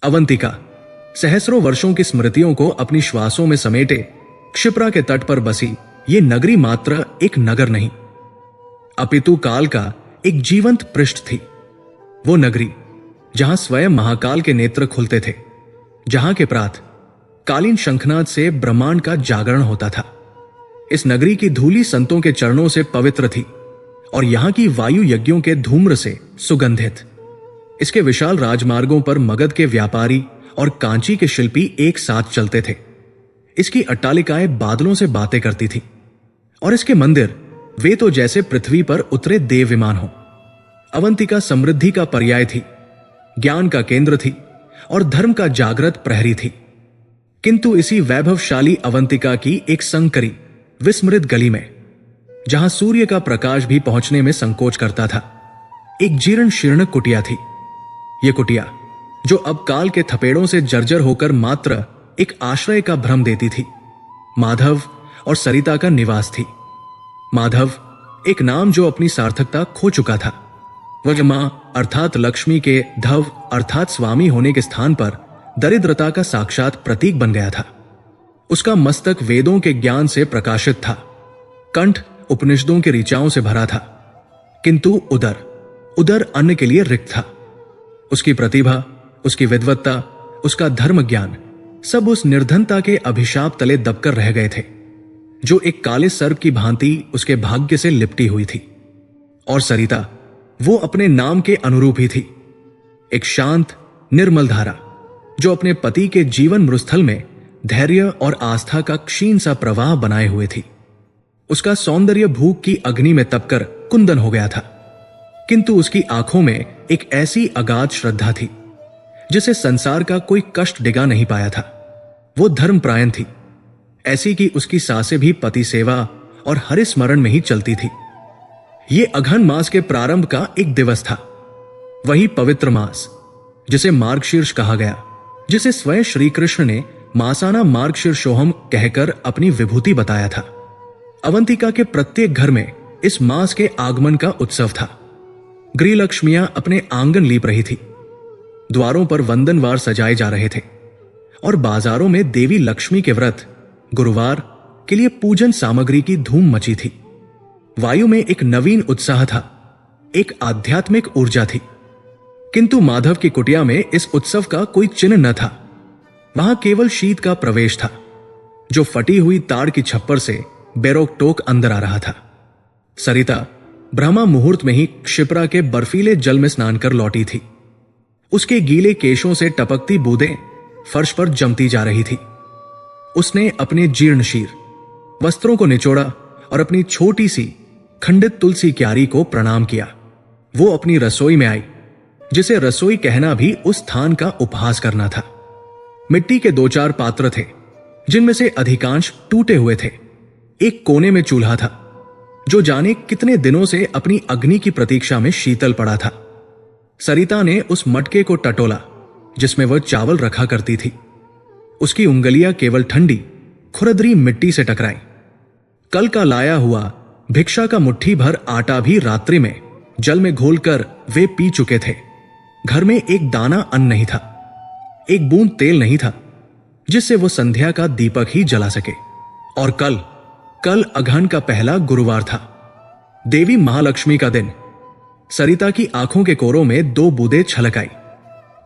अवंतिका सहस्रों वर्षों की स्मृतियों को अपनी श्वासों में समेटे क्षिप्रा के तट पर बसी ये नगरी मात्र एक नगर नहीं, अपितु काल का एक जीवंत पृष्ठ थी। वो नगरी जहां स्वयं महाकाल के नेत्र खुलते थे, जहां के प्रात कालीन शंखनाद से ब्रह्मांड का जागरण होता था। इस नगरी की धूली संतों के चरणों से पवित्र थी और यहां की वायु यज्ञों के धूम्र से सुगंधित। इसके विशाल राजमार्गों पर मगध के व्यापारी और कांची के शिल्पी एक साथ चलते थे। इसकी अट्टालिकाएं बादलों से बातें करती थी और इसके मंदिर वे तो जैसे पृथ्वी पर उतरे देव विमान हो। अवंतिका समृद्धि का पर्याय थी, ज्ञान का केंद्र थी और धर्म का जागृत प्रहरी थी। किंतु इसी वैभवशाली अवंतिका की एक संकरी विस्मृत गली में, जहां सूर्य का प्रकाश भी पहुंचने में संकोच करता था, एक जीर्ण शीर्ण कुटिया थी। यह कुटिया जो अब काल के थपेड़ों से जर्जर होकर मात्र एक आश्रय का भ्रम देती थी, माधव और सरिता का निवास थी। माधव एक नाम जो अपनी सार्थकता खो चुका था। वह मां अर्थात लक्ष्मी के धव अर्थात स्वामी होने के स्थान पर दरिद्रता का साक्षात प्रतीक बन गया था। उसका मस्तक वेदों के ज्ञान से प्रकाशित था, कंठ उपनिषदों के ऋचाओं से भरा था, किंतु उदर अन्न के लिए रिक्त था। उसकी प्रतिभा, उसकी विद्वत्ता, उसका धर्म ज्ञान सब उस निर्धनता के अभिशाप तले दबकर रह गए थे, जो एक काले सर्प की भांति उसके भाग्य से लिपटी हुई थी। और सरिता वो अपने नाम के अनुरूप ही थी, एक शांत निर्मल धारा जो अपने पति के जीवन मरुस्थल में धैर्य और आस्था का क्षीण सा प्रवाह बनाए हुए थी। उसका सौंदर्य भूख की अग्नि में तपकर कुंदन हो गया था, किंतु उसकी आंखों में एक ऐसी अगाध श्रद्धा थी जिसे संसार का कोई कष्ट डिगा नहीं पाया था। वो धर्मपरायण थी, ऐसी कि उसकी सांसें भी पति सेवा और हरिस्मरण में ही चलती थी। ये अघन मास के प्रारंभ का एक दिवस था, वही पवित्र मास जिसे मार्गशीर्ष कहा गया, जिसे स्वयं श्री कृष्ण ने मासाना मार्गशीर्षोहम कहकर अपनी विभूति बताया था। अवंतिका के प्रत्येक घर में इस मास के आगमन का उत्सव था। गृहलक्ष्मियां अपने आंगन लीप रही थी, द्वारों पर वंदनवार सजाए जा रहे थे और बाजारों में देवी लक्ष्मी के व्रत गुरुवार के लिए पूजन सामग्री की धूम मची थी। वायु में एक नवीन उत्साह था, एक आध्यात्मिक ऊर्जा थी। किंतु माधव की कुटिया में इस उत्सव का कोई चिन्ह न था। वहां केवल शीत का प्रवेश था, जो फटी हुई ताड़ की छप्पर से बेरोक टोक अंदर आ रहा था। सरिता ब्रह्मा मुहूर्त में ही क्षिप्रा के बर्फीले जल में स्नान कर लौटी थी। उसके गीले केशों से टपकती बूंदें फर्श पर जमती जा रही थी। उसने अपने जीर्ण शीर वस्त्रों को निचोड़ा और अपनी छोटी सी खंडित तुलसी क्यारी को प्रणाम किया। वो अपनी रसोई में आई, जिसे रसोई कहना भी उस स्थान का उपहास करना था। मिट्टी के 2-4 पात्र थे, जिनमें से अधिकांश टूटे हुए थे। एक कोने में चूल्हा था, जो जाने कितने दिनों से अपनी अग्नि की प्रतीक्षा में शीतल पड़ा था। सरिता ने उस मटके को टटोला जिसमें वह चावल रखा करती थी। उसकी उंगलियां केवल ठंडी खुरदरी मिट्टी से टकराई। कल का लाया हुआ भिक्षा का मुट्ठी भर आटा भी रात्रि में जल में घोलकर वे पी चुके थे। घर में एक दाना अन्न नहीं था, एक बूंद तेल नहीं था, जिससे वो संध्या का दीपक ही जला सके। और कल अघन का पहला गुरुवार था, देवी महालक्ष्मी का दिन। सरिता की आंखों के कोरों में 2 बूंदें छलक आई,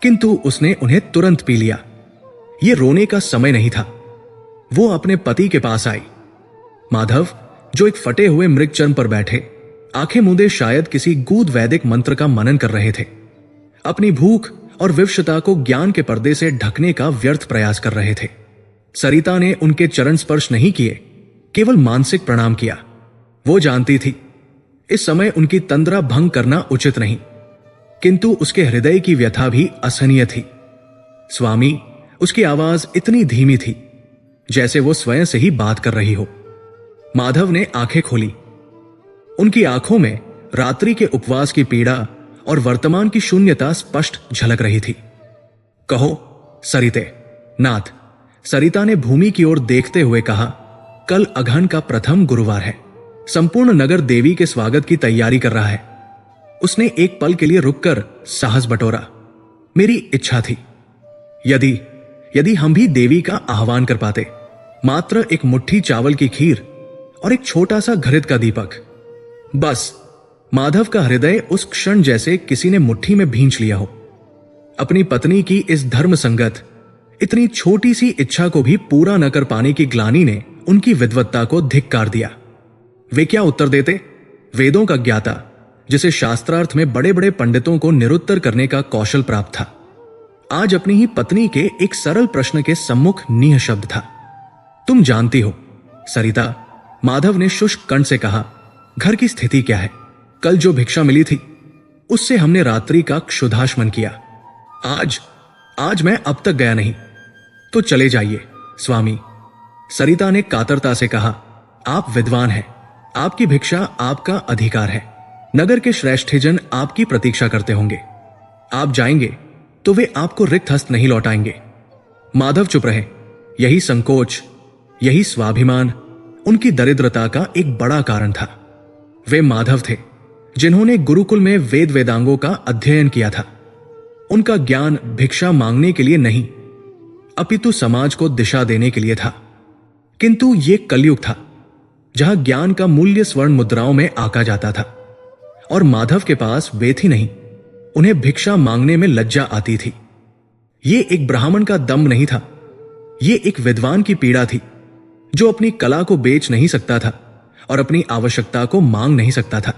किंतु उसने उन्हें तुरंत पी लिया। यह रोने का समय नहीं था। वो अपने पति के पास आई। माधव, जो एक फटे हुए मृगचर्म पर बैठे आंखें मूंदे शायद किसी गूढ़ वैदिक मंत्र का मनन कर रहे थे, अपनी भूख और विवशता को ज्ञान के पर्दे से ढकने का व्यर्थ प्रयास कर रहे थे। सरिता ने उनके चरण स्पर्श नहीं किए, केवल मानसिक प्रणाम किया। वो जानती थी इस समय उनकी तंद्रा भंग करना उचित नहीं, किंतु उसके हृदय की व्यथा भी असहनीय थी। स्वामी, उसकी आवाज इतनी धीमी थी जैसे वो स्वयं से ही बात कर रही हो। माधव ने आंखें खोली। उनकी आंखों में रात्रि के उपवास की पीड़ा और वर्तमान की शून्यता स्पष्ट झलक रही थी। कहो सरिते। नाथ, सरिता ने भूमि की ओर देखते हुए कहा, कल अघन का प्रथम गुरुवार है। संपूर्ण नगर देवी के स्वागत की तैयारी कर रहा है। उसने एक पल के लिए रुककर साहस बटोरा। मेरी इच्छा थी यदि यदि हम भी देवी का आह्वान कर पाते, मात्र एक मुट्ठी चावल की खीर और एक छोटा सा घृत का दीपक, बस माधव का हृदय उस क्षण जैसे किसी ने मुट्ठी में भींच लिया हो। अपनी पत्नी की इस धर्म संगत इतनी छोटी सी इच्छा को भी पूरा न कर पाने की ग्लानि ने उनकी विद्वत्ता को धिक्कार दिया। वे क्या उत्तर देते? वेदों का ज्ञाता, जिसे शास्त्रार्थ में बड़े बड़े पंडितों को निरुत्तर करने का कौशल प्राप्त था, आज अपनी ही पत्नी के एक सरल प्रश्न के सम्मुख निःशब्द था। तुम जानती हो सरिता, माधव ने शुष्क कंठ से कहा, घर की स्थिति क्या है? कल जो भिक्षा मिली थी उससे हमने रात्रि का क्षुधाशमन किया। आज मैं अब तक गया नहीं। तो चले जाइए स्वामी। सरिता ने कातरता से कहा, आप विद्वान हैं, आपकी भिक्षा आपका अधिकार है। नगर के श्रेष्ठजन आपकी प्रतीक्षा करते होंगे। आप जाएंगे तो वे आपको रिक्त हस्त नहीं लौटाएंगे। माधव चुप रहे। यही संकोच, यही स्वाभिमान उनकी दरिद्रता का एक बड़ा कारण था। वे माधव थे जिन्होंने गुरुकुल में वेद वेदांगों का अध्ययन किया था। उनका ज्ञान भिक्षा मांगने के लिए नहीं, अपितु समाज को दिशा देने के लिए था। किंतु यह कलयुग था जहां ज्ञान का मूल्य स्वर्ण मुद्राओं में आका जाता था, और माधव के पास वे थी नहीं। उन्हें भिक्षा मांगने में लज्जा आती थी। यह एक ब्राह्मण का दम्भ नहीं था, यह एक विद्वान की पीड़ा थी जो अपनी कला को बेच नहीं सकता था और अपनी आवश्यकता को मांग नहीं सकता था।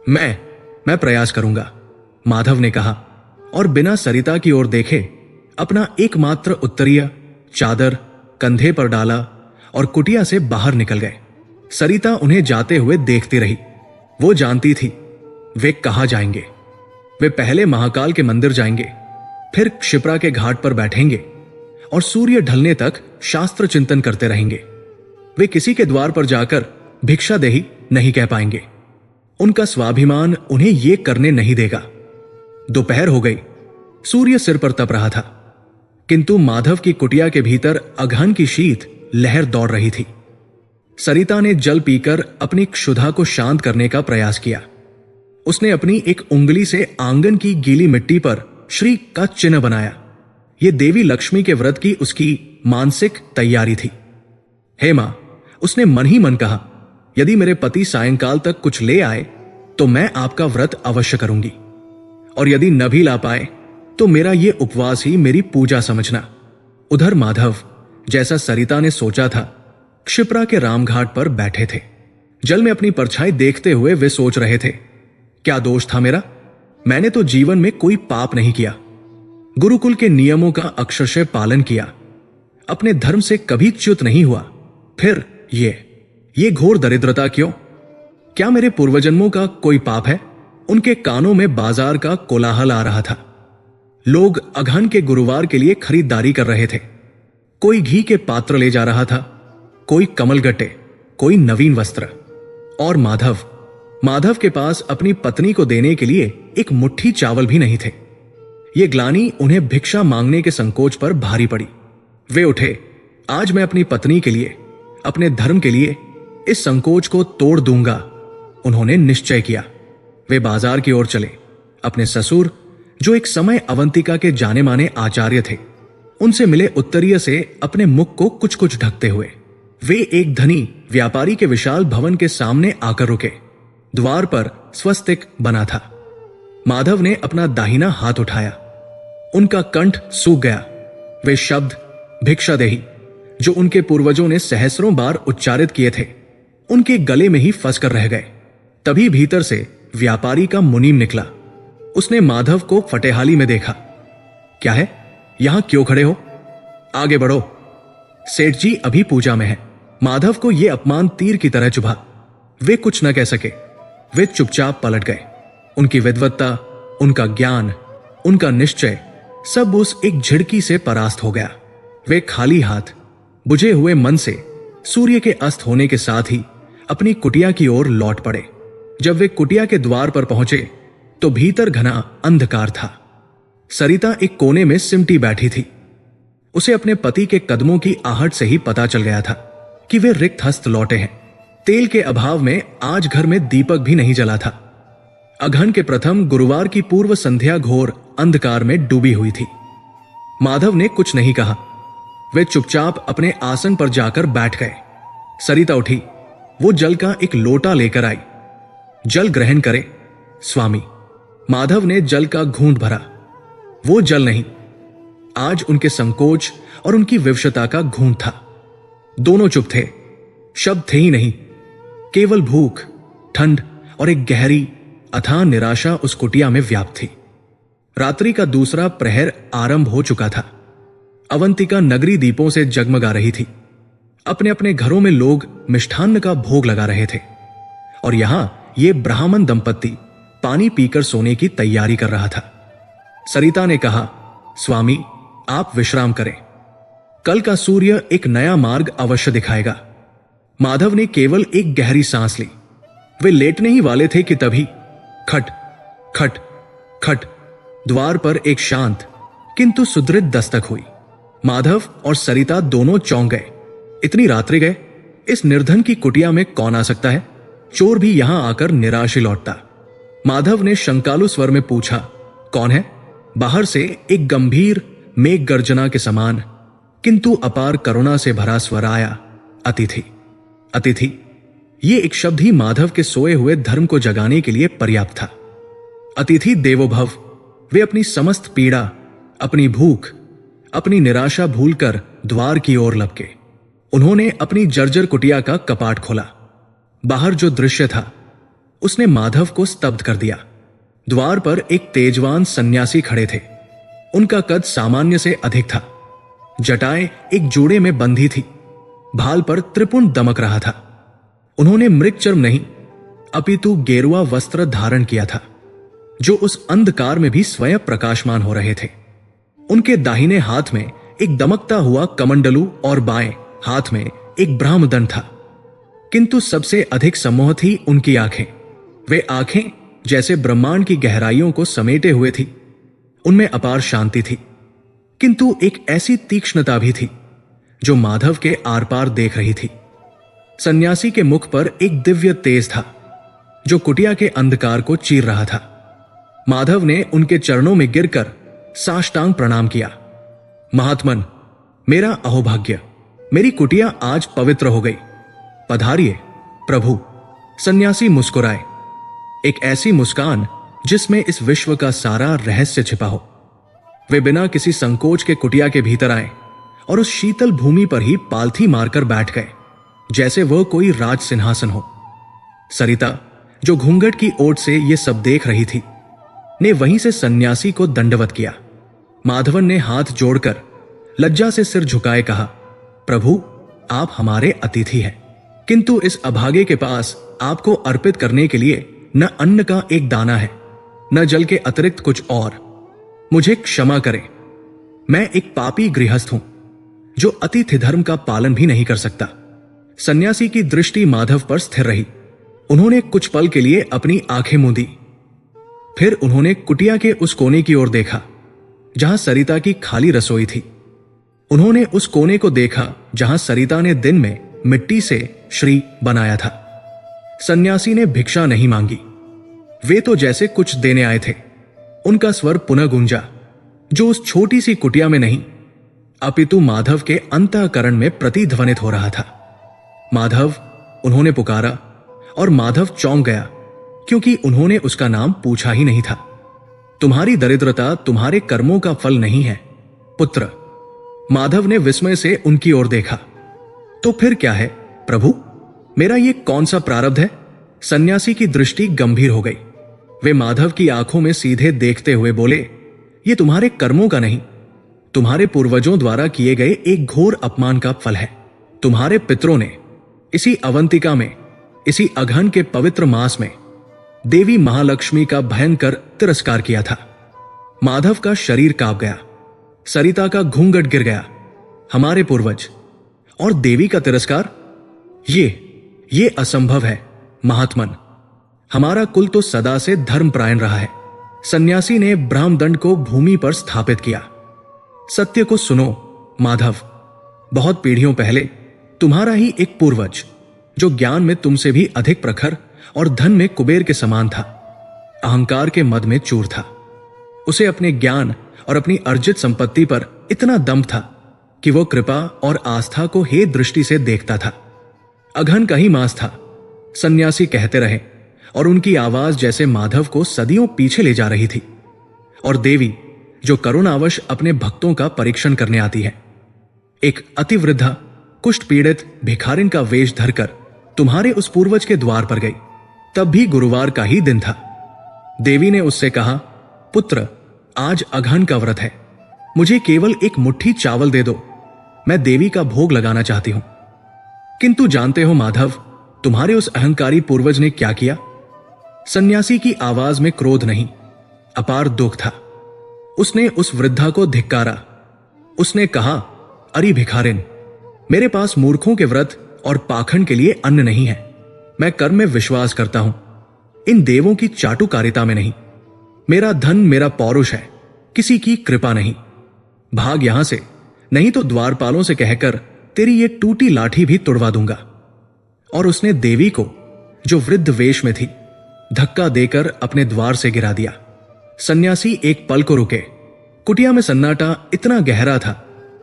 मैं प्रयास करूंगा, माधव ने कहा, और बिना सरिता की ओर देखे अपना एकमात्र उत्तरीय चादर कंधे पर डाला और कुटिया से बाहर निकल गए। सरिता उन्हें जाते हुए देखती रही। वो जानती थी वे कहां जाएंगे। वे पहले महाकाल के मंदिर जाएंगे, फिर क्षिप्रा के घाट पर बैठेंगे और सूर्य ढलने तक शास्त्र चिंतन करते रहेंगे। वे किसी के द्वार पर जाकर भिक्षा देही नहीं कह पाएंगे। उनका स्वाभिमान उन्हें यह करने नहीं देगा। दोपहर हो गई, सूर्य सिर पर तप रहा था, किंतु माधव की कुटिया के भीतर अघन की शीत लहर दौड़ रही थी। सरिता ने जल पीकर अपनी क्षुधा को शांत करने का प्रयास किया। उसने अपनी एक उंगली से आंगन की गीली मिट्टी पर श्री का चिन्ह बनाया। यह देवी लक्ष्मी के व्रत की उसकी मानसिक तैयारी थी। हे मां, उसने मन ही मन कहा, यदि मेरे पति सायंकाल तक कुछ ले आए तो मैं आपका व्रत अवश्य करूंगी, और यदि न भी ला पाए तो मेरा यह उपवास ही मेरी पूजा समझना। उधर माधव, जैसा सरिता ने सोचा था, क्षिप्रा के रामघाट पर बैठे थे। जल में अपनी परछाई देखते हुए वे सोच रहे थे, क्या दोष था मेरा? मैंने तो जीवन में कोई पाप नहीं किया। गुरुकुल के नियमों का अक्षरशः पालन किया, अपने धर्म से कभी च्युत नहीं हुआ। फिर ये घोर दरिद्रता क्यों? क्या मेरे पूर्वजन्मों का कोई पाप है? उनके कानों में बाजार का कोलाहल आ रहा था। लोग अघन के गुरुवार के लिए खरीदारी कर रहे थे। कोई घी के पात्र ले जा रहा था, कोई कमलगट्टे, कोई नवीन वस्त्र। और माधव के पास अपनी पत्नी को देने के लिए एक मुट्ठी चावल भी नहीं थे। ये ग्लानि उन्हें भिक्षा मांगने के संकोच पर भारी पड़ी। वे उठे, आज मैं अपनी पत्नी के लिए, अपने धर्म के लिए इस संकोच को तोड़ दूंगा, उन्होंने निश्चय किया। वे बाजार की ओर चले। अपने ससुर, जो एक समय अवंतिका के जाने माने आचार्य थे, उनसे मिले उत्तरीय से अपने मुख को कुछ कुछ ढकते हुए वे एक धनी व्यापारी के विशाल भवन के सामने आकर रुके। द्वार पर स्वस्तिक बना था। माधव ने अपना दाहिना हाथ उठाया। उनका कंठ सूख गया। वे शब्द भिक्षा देही, जो उनके पूर्वजों ने सहस्रों बार उच्चारित किए थे, उनके गले में ही फंस कर रह गए। तभी भीतर से व्यापारी का मुनीम निकला। उसने माधव को फटेहाली में देखा। क्या है, यहां क्यों खड़े हो? आगे बढ़ो, सेठ जी अभी पूजा में है। माधव को यह अपमान तीर की तरह चुभा। वे कुछ न कह सके। वे चुपचाप पलट गए। उनकी विद्वत्ता, उनका ज्ञान, उनका निश्चय सब उस एक झिड़की से परास्त हो गया। वे खाली हाथ, बुझे हुए मन से सूर्य के अस्त होने के साथ ही अपनी कुटिया की ओर लौट पड़े। जब वे कुटिया के द्वार पर पहुंचे तो भीतर घना अंधकार था। सरिता एक कोने में सिमटी बैठी थी। उसे अपने पति के कदमों की आहट से ही पता चल गया था कि वे रिक्त हस्त लौटे हैं। तेल के अभाव में आज घर में दीपक भी नहीं जला था। अघन के प्रथम गुरुवार की पूर्व संध्या घोर अंधकार में डूबी हुई थी। माधव ने कुछ नहीं कहा। वे चुपचाप अपने आसन पर जाकर बैठ गए। सरिता उठी, वो जल का एक लोटा लेकर आई। जल ग्रहण करे स्वामी। माधव ने जल का घूंट भरा। वो जल नहीं, आज उनके संकोच और उनकी विवशता का घूंट था। दोनों चुप थे, शब्द थे ही नहीं, केवल भूख, ठंड और एक गहरी अथाह निराशा उस कुटिया में व्याप्त थी। रात्रि का दूसरा प्रहर आरंभ हो चुका था। अवंतिका नगरी दीपों से जगमगा रही थी। अपने अपने घरों में लोग मिष्ठान्न का भोग लगा रहे थे और यहां ये ब्राह्मण दंपत्ति पानी पीकर सोने की तैयारी कर रहा था। सरिता ने कहा, स्वामी आप विश्राम करें, कल का सूर्य एक नया मार्ग अवश्य दिखाएगा। माधव ने केवल एक गहरी सांस ली। वे लेटने ही वाले थे कि तभी खट खट खट द्वार पर एक शांत किंतु सुदृढ़ दस्तक हुई। माधव और सरिता दोनों चौंक गए। इतनी रात्रि गए, इस निर्धन की कुटिया में कौन आ सकता है? चोर भी यहां आकर निराश ही लौटता। माधव ने शंकालु स्वर में पूछा, कौन है? बाहर से एक गंभीर मेघ गर्जना के समान किंतु अपार करुणा से भरा स्वर आया, अतिथि। अतिथि, ये एक शब्द ही माधव के सोए हुए धर्म को जगाने के लिए पर्याप्त था। अतिथि देवो भव। वे अपनी समस्त पीड़ा, अपनी भूख, अपनी निराशा भूलकर द्वार की ओर लपके। उन्होंने अपनी जर्जर कुटिया का कपाट खोला। बाहर जो दृश्य था उसने माधव को स्तब्ध कर दिया। द्वार पर एक तेजवान सन्यासी खड़े थे। उनका कद सामान्य से अधिक था। जटाएं एक जोड़े में बंधी थी। भाल पर त्रिपुंड दमक रहा था। उन्होंने मृगचर्म नहीं अपितु गेरुआ वस्त्र धारण किया था, जो उस अंधकार में भी स्वयं प्रकाशमान हो रहे थे। उनके दाहिने हाथ में एक दमकता हुआ कमंडलू और बाएं हाथ में एक ब्रह्मदंड था। किंतु सबसे अधिक सम्मोह थी उनकी आंखें। वे आंखें जैसे ब्रह्मांड की गहराइयों को समेटे हुए थी। उनमें अपार शांति थी, किंतु एक ऐसी तीक्ष्णता भी थी जो माधव के आर पार देख रही थी। सन्यासी के मुख पर एक दिव्य तेज था जो कुटिया के अंधकार को चीर रहा था। माधव ने उनके चरणों में गिरकर साष्टांग प्रणाम किया। महात्मन, मेरा अहोभाग्य, मेरी कुटिया आज पवित्र हो गई। पधारिए प्रभु। सन्यासी मुस्कुराए, एक ऐसी मुस्कान जिसमें इस विश्व का सारा रहस्य छिपा हो। वे बिना किसी संकोच के कुटिया के भीतर आए और उस शीतल भूमि पर ही पालथी मारकर बैठ गए, जैसे वह कोई राज सिंहासन हो। सरिता, जो घूंघट की ओट से ये सब देख रही थी, ने वहीं से सन्यासी को दंडवत किया। माधवन ने हाथ जोड़कर लज्जा से सिर झुकाए कहा, प्रभु आप हमारे अतिथि हैं, किंतु इस अभागे के पास आपको अर्पित करने के लिए न अन्न का एक दाना है, न जल के अतिरिक्त कुछ और। मुझे क्षमा करें, मैं एक पापी गृहस्थ हूं जो अतिथि धर्म का पालन भी नहीं कर सकता। सन्यासी की दृष्टि माधव पर स्थिर रही। उन्होंने कुछ पल के लिए अपनी आंखें मूंदी। फिर उन्होंने कुटिया के उस कोने की ओर देखा जहां सरिता की खाली रसोई थी। उन्होंने उस कोने को देखा जहां सरिता ने दिन में मिट्टी से श्री बनाया था। सन्यासी ने भिक्षा नहीं मांगी। वे तो जैसे कुछ देने आए थे। उनका स्वर पुनः गूंजा, जो उस छोटी सी कुटिया में नहीं अपितु माधव के अंतःकरण में प्रतिध्वनित हो रहा था। माधव, उन्होंने पुकारा और माधव चौंक गया, क्योंकि उन्होंने उसका नाम पूछा ही नहीं था। तुम्हारी दरिद्रता तुम्हारे कर्मों का फल नहीं है पुत्र। माधव ने विस्मय से उनकी ओर देखा। तो फिर क्या है प्रभु? मेरा ये कौन सा प्रारब्ध है? सन्यासी की दृष्टि गंभीर हो गई। वे माधव की आंखों में सीधे देखते हुए बोले, ये तुम्हारे कर्मों का नहीं, तुम्हारे पूर्वजों द्वारा किए गए एक घोर अपमान का फल है। तुम्हारे पितरों ने इसी अवंतिका में, इसी अघन के पवित्र मास में देवी महालक्ष्मी का भयंकर तिरस्कार किया था। माधव का शरीर कांप गया। सरिता का घूंघट गिर गया। हमारे पूर्वज और देवी का तिरस्कार? ये असंभव है महात्मन। हमारा कुल तो सदा से धर्मपरायण रहा है। सन्यासी ने ब्रह्मदंड को भूमि पर स्थापित किया। सत्य को सुनो माधव, बहुत पीढ़ियों पहले तुम्हारा ही एक पूर्वज, जो ज्ञान में तुमसे भी अधिक प्रखर और धन में कुबेर के समान था, अहंकार के मद में चूर था। उसे अपने ज्ञान और अपनी अर्जित संपत्ति पर इतना दम था कि वो कृपा और आस्था को हे दृष्टि से देखता था। अघन का ही मास था। सन्यासी कहते रहे और उनकी आवाज जैसे माधव को सदियों पीछे ले जा रही थी। और देवी जो करुणावश अपने भक्तों का परीक्षण करने आती है, एक अतिवृद्धा कुष्ठ पीड़ित भिखारिन का वेश धरकर तुम्हारे उस पूर्वज के द्वार पर गई। तब भी गुरुवार का ही दिन था। देवी ने उससे कहा, पुत्र, आज अघन का व्रत है, मुझे केवल एक मुट्ठी चावल दे दो, मैं देवी का भोग लगाना चाहती हूं। किंतु जानते हो माधव, तुम्हारे उस अहंकारी पूर्वज ने क्या किया? सन्यासी की आवाज में क्रोध नहीं, अपार दुख था। उसने उस वृद्धा को धिक्कारा। उसने कहा, अरे भिखारिन, मेरे पास मूर्खों के व्रत और पाखंड के लिए अन्न नहीं है। मैं कर्म में विश्वास करता हूं, इन देवों की चाटुकारिता में नहीं। मेरा धन मेरा पौरुष है, किसी की कृपा नहीं। भाग यहां से, नहीं तो द्वारपालों से कहकर तेरी ये टूटी लाठी भी तुड़वा दूंगा। और उसने देवी को, जो वृद्ध वेश में थी, धक्का देकर अपने द्वार से गिरा दिया। सन्यासी एक पल को रुके। कुटिया में सन्नाटा इतना गहरा था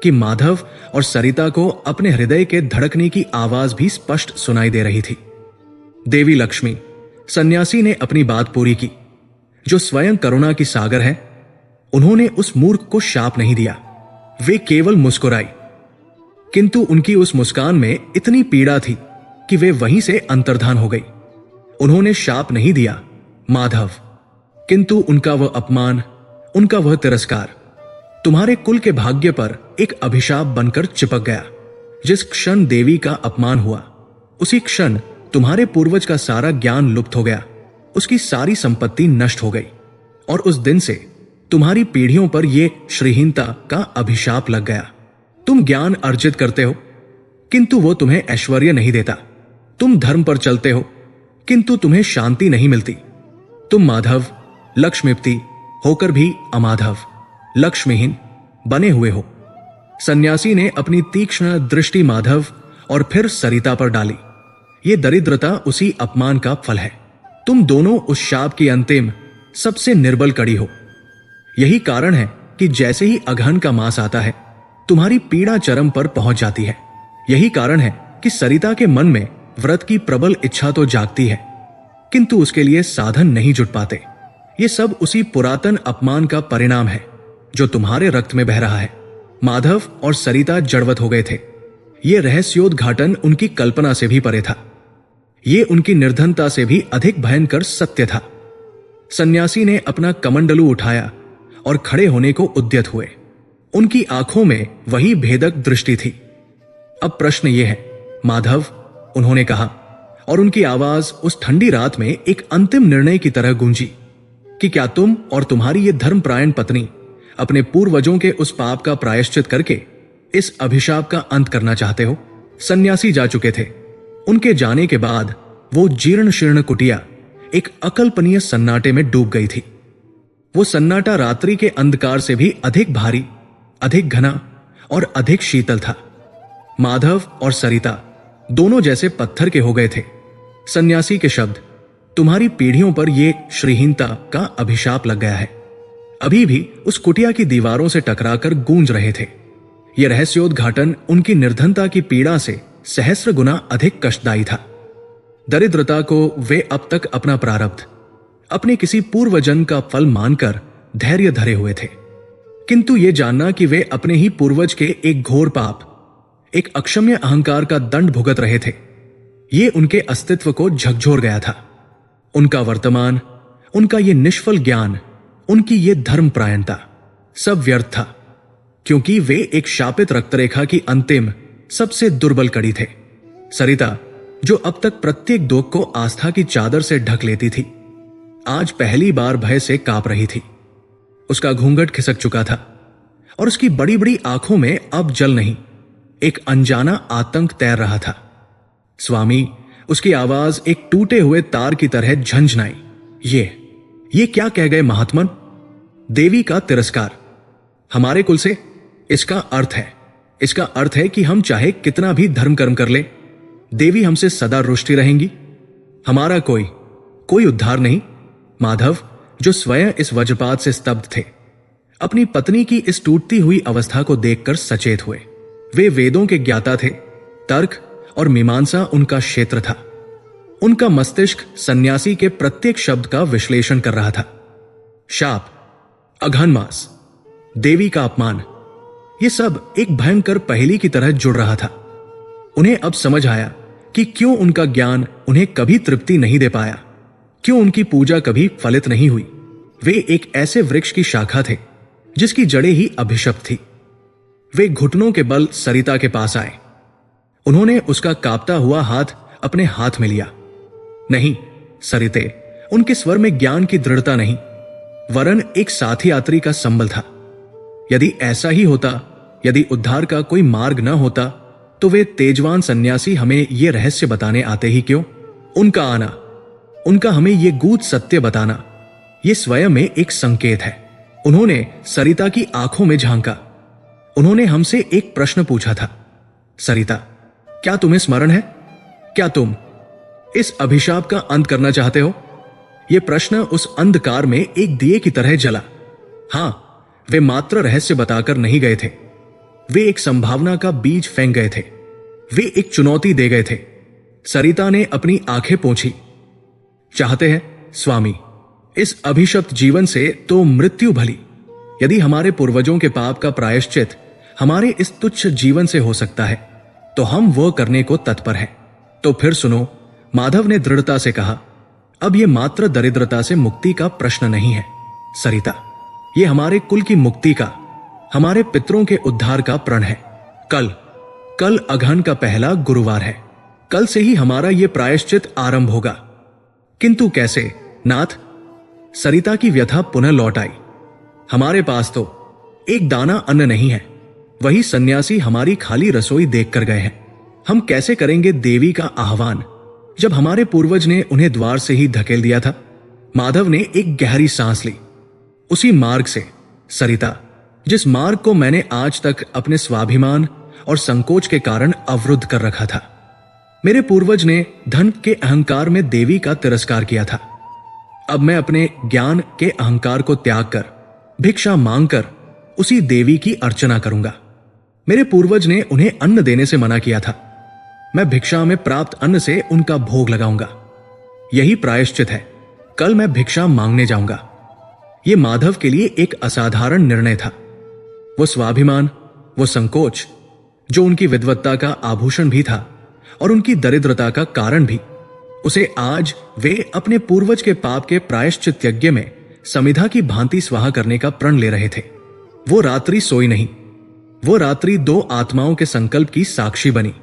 कि माधव और सरिता को अपने हृदय के धड़कने की आवाज भी स्पष्ट सुनाई दे रही थी। देवी लक्ष्मी, सन्यासी ने अपनी बात पूरी की। जो स्वयं करुणा की सागर है, उन्होंने उस मूर्ख को शाप नहीं दिया, वे केवल मुस्कुराई। किंतु उनकी उस मुस्कान में इतनी पीड़ा थी कि वे वहीं से अंतर्धान हो गई। उन्होंने शाप नहीं दिया माधव, किंतु उनका वह अपमान, उनका वह तिरस्कार तुम्हारे कुल के भाग्य पर एक अभिशाप बनकर चिपक गया। जिस क्षण देवी का अपमान हुआ, उसी क्षण तुम्हारे पूर्वज का सारा ज्ञान लुप्त हो गया, उसकी सारी संपत्ति नष्ट हो गई। और उस दिन से तुम्हारी पीढ़ियों पर यह श्रीहीनता का अभिशाप लग गया। तुम ज्ञान अर्जित करते हो, किंतु वो तुम्हें ऐश्वर्य नहीं देता। तुम धर्म पर चलते हो, किंतु तुम्हें शांति नहीं मिलती। तुम माधव, लक्ष्मीपति होकर भी अमाधव, लक्ष्मीहीन बने हुए हो। सन्यासी ने अपनी तीक्ष्ण दृष्टि माधव और फिर सरिता पर डाली। ये दरिद्रता उसी अपमान का फल है। तुम दोनों उस शाप की अंतिम सबसे निर्बल कड़ी हो। यही कारण है कि जैसे ही अघन का मास आता है, तुम्हारी पीड़ा चरम पर पहुंच जाती है। यही कारण है कि सरिता के मन में व्रत की प्रबल इच्छा तो जागती है, किंतु उसके लिए साधन नहीं जुट पाते। ये सब उसी पुरातन अपमान का परिणाम है जो तुम्हारे रक्त में बह रहा है। माधव और सरिता जड़वत हो गए थे। ये रहस्योद्घाटन उनकी कल्पना से भी परे था। ये उनकी निर्धनता से भी अधिक भयंकर सत्य था। सन्यासी ने अपना कमंडलू उठाया और खड़े होने को उद्यत हुए। उनकी आंखों में वही भेदक दृष्टि थी। अब प्रश्न यह है माधव, उन्होंने कहा, और उनकी आवाज उस ठंडी रात में एक अंतिम निर्णय की तरह गूंजी, कि क्या तुम और तुम्हारी ये धर्मपरायण पत्नी अपने पूर्वजों के उस पाप का प्रायश्चित करके इस अभिशाप का अंत करना चाहते हो? सन्यासी जा चुके थे। उनके जाने के बाद वो जीर्ण शीर्ण कुटिया एक अकल्पनीय सन्नाटे में डूब गई थी। वो सन्नाटा रात्रि के अंधकार से भी अधिक भारी, अधिक घना और अधिक शीतल था। माधव और सरिता दोनों जैसे पत्थर के हो गए थे। सन्यासी के शब्द, तुम्हारी पीढ़ियों पर यह श्रीहीनता का अभिशाप लग गया है, अभी भी उस कुटिया की दीवारों से टकराकर गूंज रहे थे। यह रहस्योद्घाटन उनकी निर्धनता की पीड़ा से सहस्र गुना अधिक कष्टदायी था। दरिद्रता को वे अब तक अपना प्रारब्ध, अपने किसी पूर्वजन्म का फल मानकर धैर्य धरे हुए थे, किंतु यह जानना कि वे अपने ही पूर्वज के एक घोर पाप, एक अक्षम्य अहंकार का दंड भुगत रहे थे, ये उनके अस्तित्व को झकझोर गया था। उनका वर्तमान, उनका ये निष्फल ज्ञान, उनकी ये धर्मपरायणता सब व्यर्थ था, क्योंकि वे एक शापित रक्तरेखा की अंतिम सबसे दुर्बल कड़ी थे। सरिता, जो अब तक प्रत्येक दुख को आस्था की चादर से ढक लेती थी, आज पहली बार भय से कांप रही थी। उसका घूंघट खिसक चुका था और उसकी बड़ी बड़ी आंखों में अब जल नहीं, एक अनजाना आतंक तैर रहा था। स्वामी, उसकी आवाज एक टूटे हुए तार की तरह झंझनाई। ये क्या कह गए महात्मन? देवी का तिरस्कार हमारे कुल से? इसका अर्थ है कि हम चाहे कितना भी धर्म कर्म कर ले, देवी हमसे सदा रुष्टि रहेंगी। हमारा कोई उद्धार नहीं। माधव, जो स्वयं इस वज्रपात से स्तब्ध थे, अपनी पत्नी की इस टूटती हुई अवस्था को देखकर सचेत हुए। वे वेदों के ज्ञाता थे, तर्क और मीमांसा उनका क्षेत्र था। उनका मस्तिष्क सन्यासी के प्रत्येक शब्द का विश्लेषण कर रहा था। शाप, अघनमास, देवी का अपमान, यह सब एक भयंकर पहेली की तरह जुड़ रहा था। उन्हें अब समझ आया कि क्यों उनका ज्ञान उन्हें कभी तृप्ति नहीं दे पाया, क्यों उनकी पूजा कभी फलित नहीं हुई। वे एक ऐसे वृक्ष की शाखा थे जिसकी जड़ें ही अभिशप्त थी। वे घुटनों के बल सरिता के पास आए। उन्होंने उसका कांपता हुआ हाथ अपने हाथ में लिया। नहीं सरिते, उनके स्वर में ज्ञान की दृढ़ता नहीं, वरन एक साथी यात्री का संबल था। यदि ऐसा ही होता, यदि उद्धार का कोई मार्ग न होता, तो वे तेजवान सन्यासी हमें यह रहस्य बताने आते ही क्यों? उनका आना, उनका हमें यह गूढ़ सत्य बताना, यह स्वयं में एक संकेत है। उन्होंने सरिता की आंखों में झांका। उन्होंने हमसे एक प्रश्न पूछा था, सरिता, क्या तुम्हें स्मरण है? क्या तुम इस अभिशाप का अंत करना चाहते हो? यह प्रश्न उस अंधकार में एक दिए की तरह जला। हां, वे मात्र रहस्य बताकर नहीं गए थे, वे एक संभावना का बीज फेंक गए थे, वे एक चुनौती दे गए थे। सरिता ने अपनी आंखें पोंछी। चाहते हैं स्वामी, इस अभिशप्त जीवन से तो मृत्यु भली। यदि हमारे पूर्वजों के पाप का प्रायश्चित हमारे इस तुच्छ जीवन से हो सकता है, तो हम वह करने को तत्पर हैं। तो फिर सुनो, माधव ने दृढ़ता से कहा, अब यह मात्र दरिद्रता से मुक्ति का प्रश्न नहीं है सरिता, यह हमारे कुल की मुक्ति का, हमारे पितरों के उद्धार का प्रण है। कल अगहन का पहला गुरुवार है। कल से ही हमारा यह प्रायश्चित आरंभ होगा। किंतु कैसे नाथ? सरिता की व्यथा पुनः लौट आई। हमारे पास तो एक दाना अन्न नहीं है। वही सन्यासी हमारी खाली रसोई देखकर गए हैं। हम कैसे करेंगे देवी का आह्वान, जब हमारे पूर्वज ने उन्हें द्वार से ही धकेल दिया था? माधव ने एक गहरी सांस ली। उसी मार्ग से सरिता, जिस मार्ग को मैंने आज तक अपने स्वाभिमान और संकोच के कारण अवरुद्ध कर रखा था। मेरे पूर्वज ने धन के अहंकार में देवी का तिरस्कार किया था। अब मैं अपने ज्ञान के अहंकार को त्याग कर, भिक्षा मांगकर उसी देवी की अर्चना करूंगा। मेरे पूर्वज ने उन्हें अन्न देने से मना किया था। मैं भिक्षा में प्राप्त अन्न से उनका भोग लगाऊंगा। यही प्रायश्चित है। कल मैं भिक्षा मांगने जाऊंगा। यह माधव के लिए एक असाधारण निर्णय था। वो स्वाभिमान, वो संकोच, जो उनकी विद्वत्ता का आभूषण भी था और उनकी दरिद्रता का कारण भी, उसे आज वे अपने पूर्वज के पाप के प्रायश्चित यज्ञ में समिधा की भांति स्वाहा करने का प्रण ले रहे थे। वो रात्रि सोई नहीं। वो रात्रि दो आत्माओं के संकल्प की साक्षी बनी।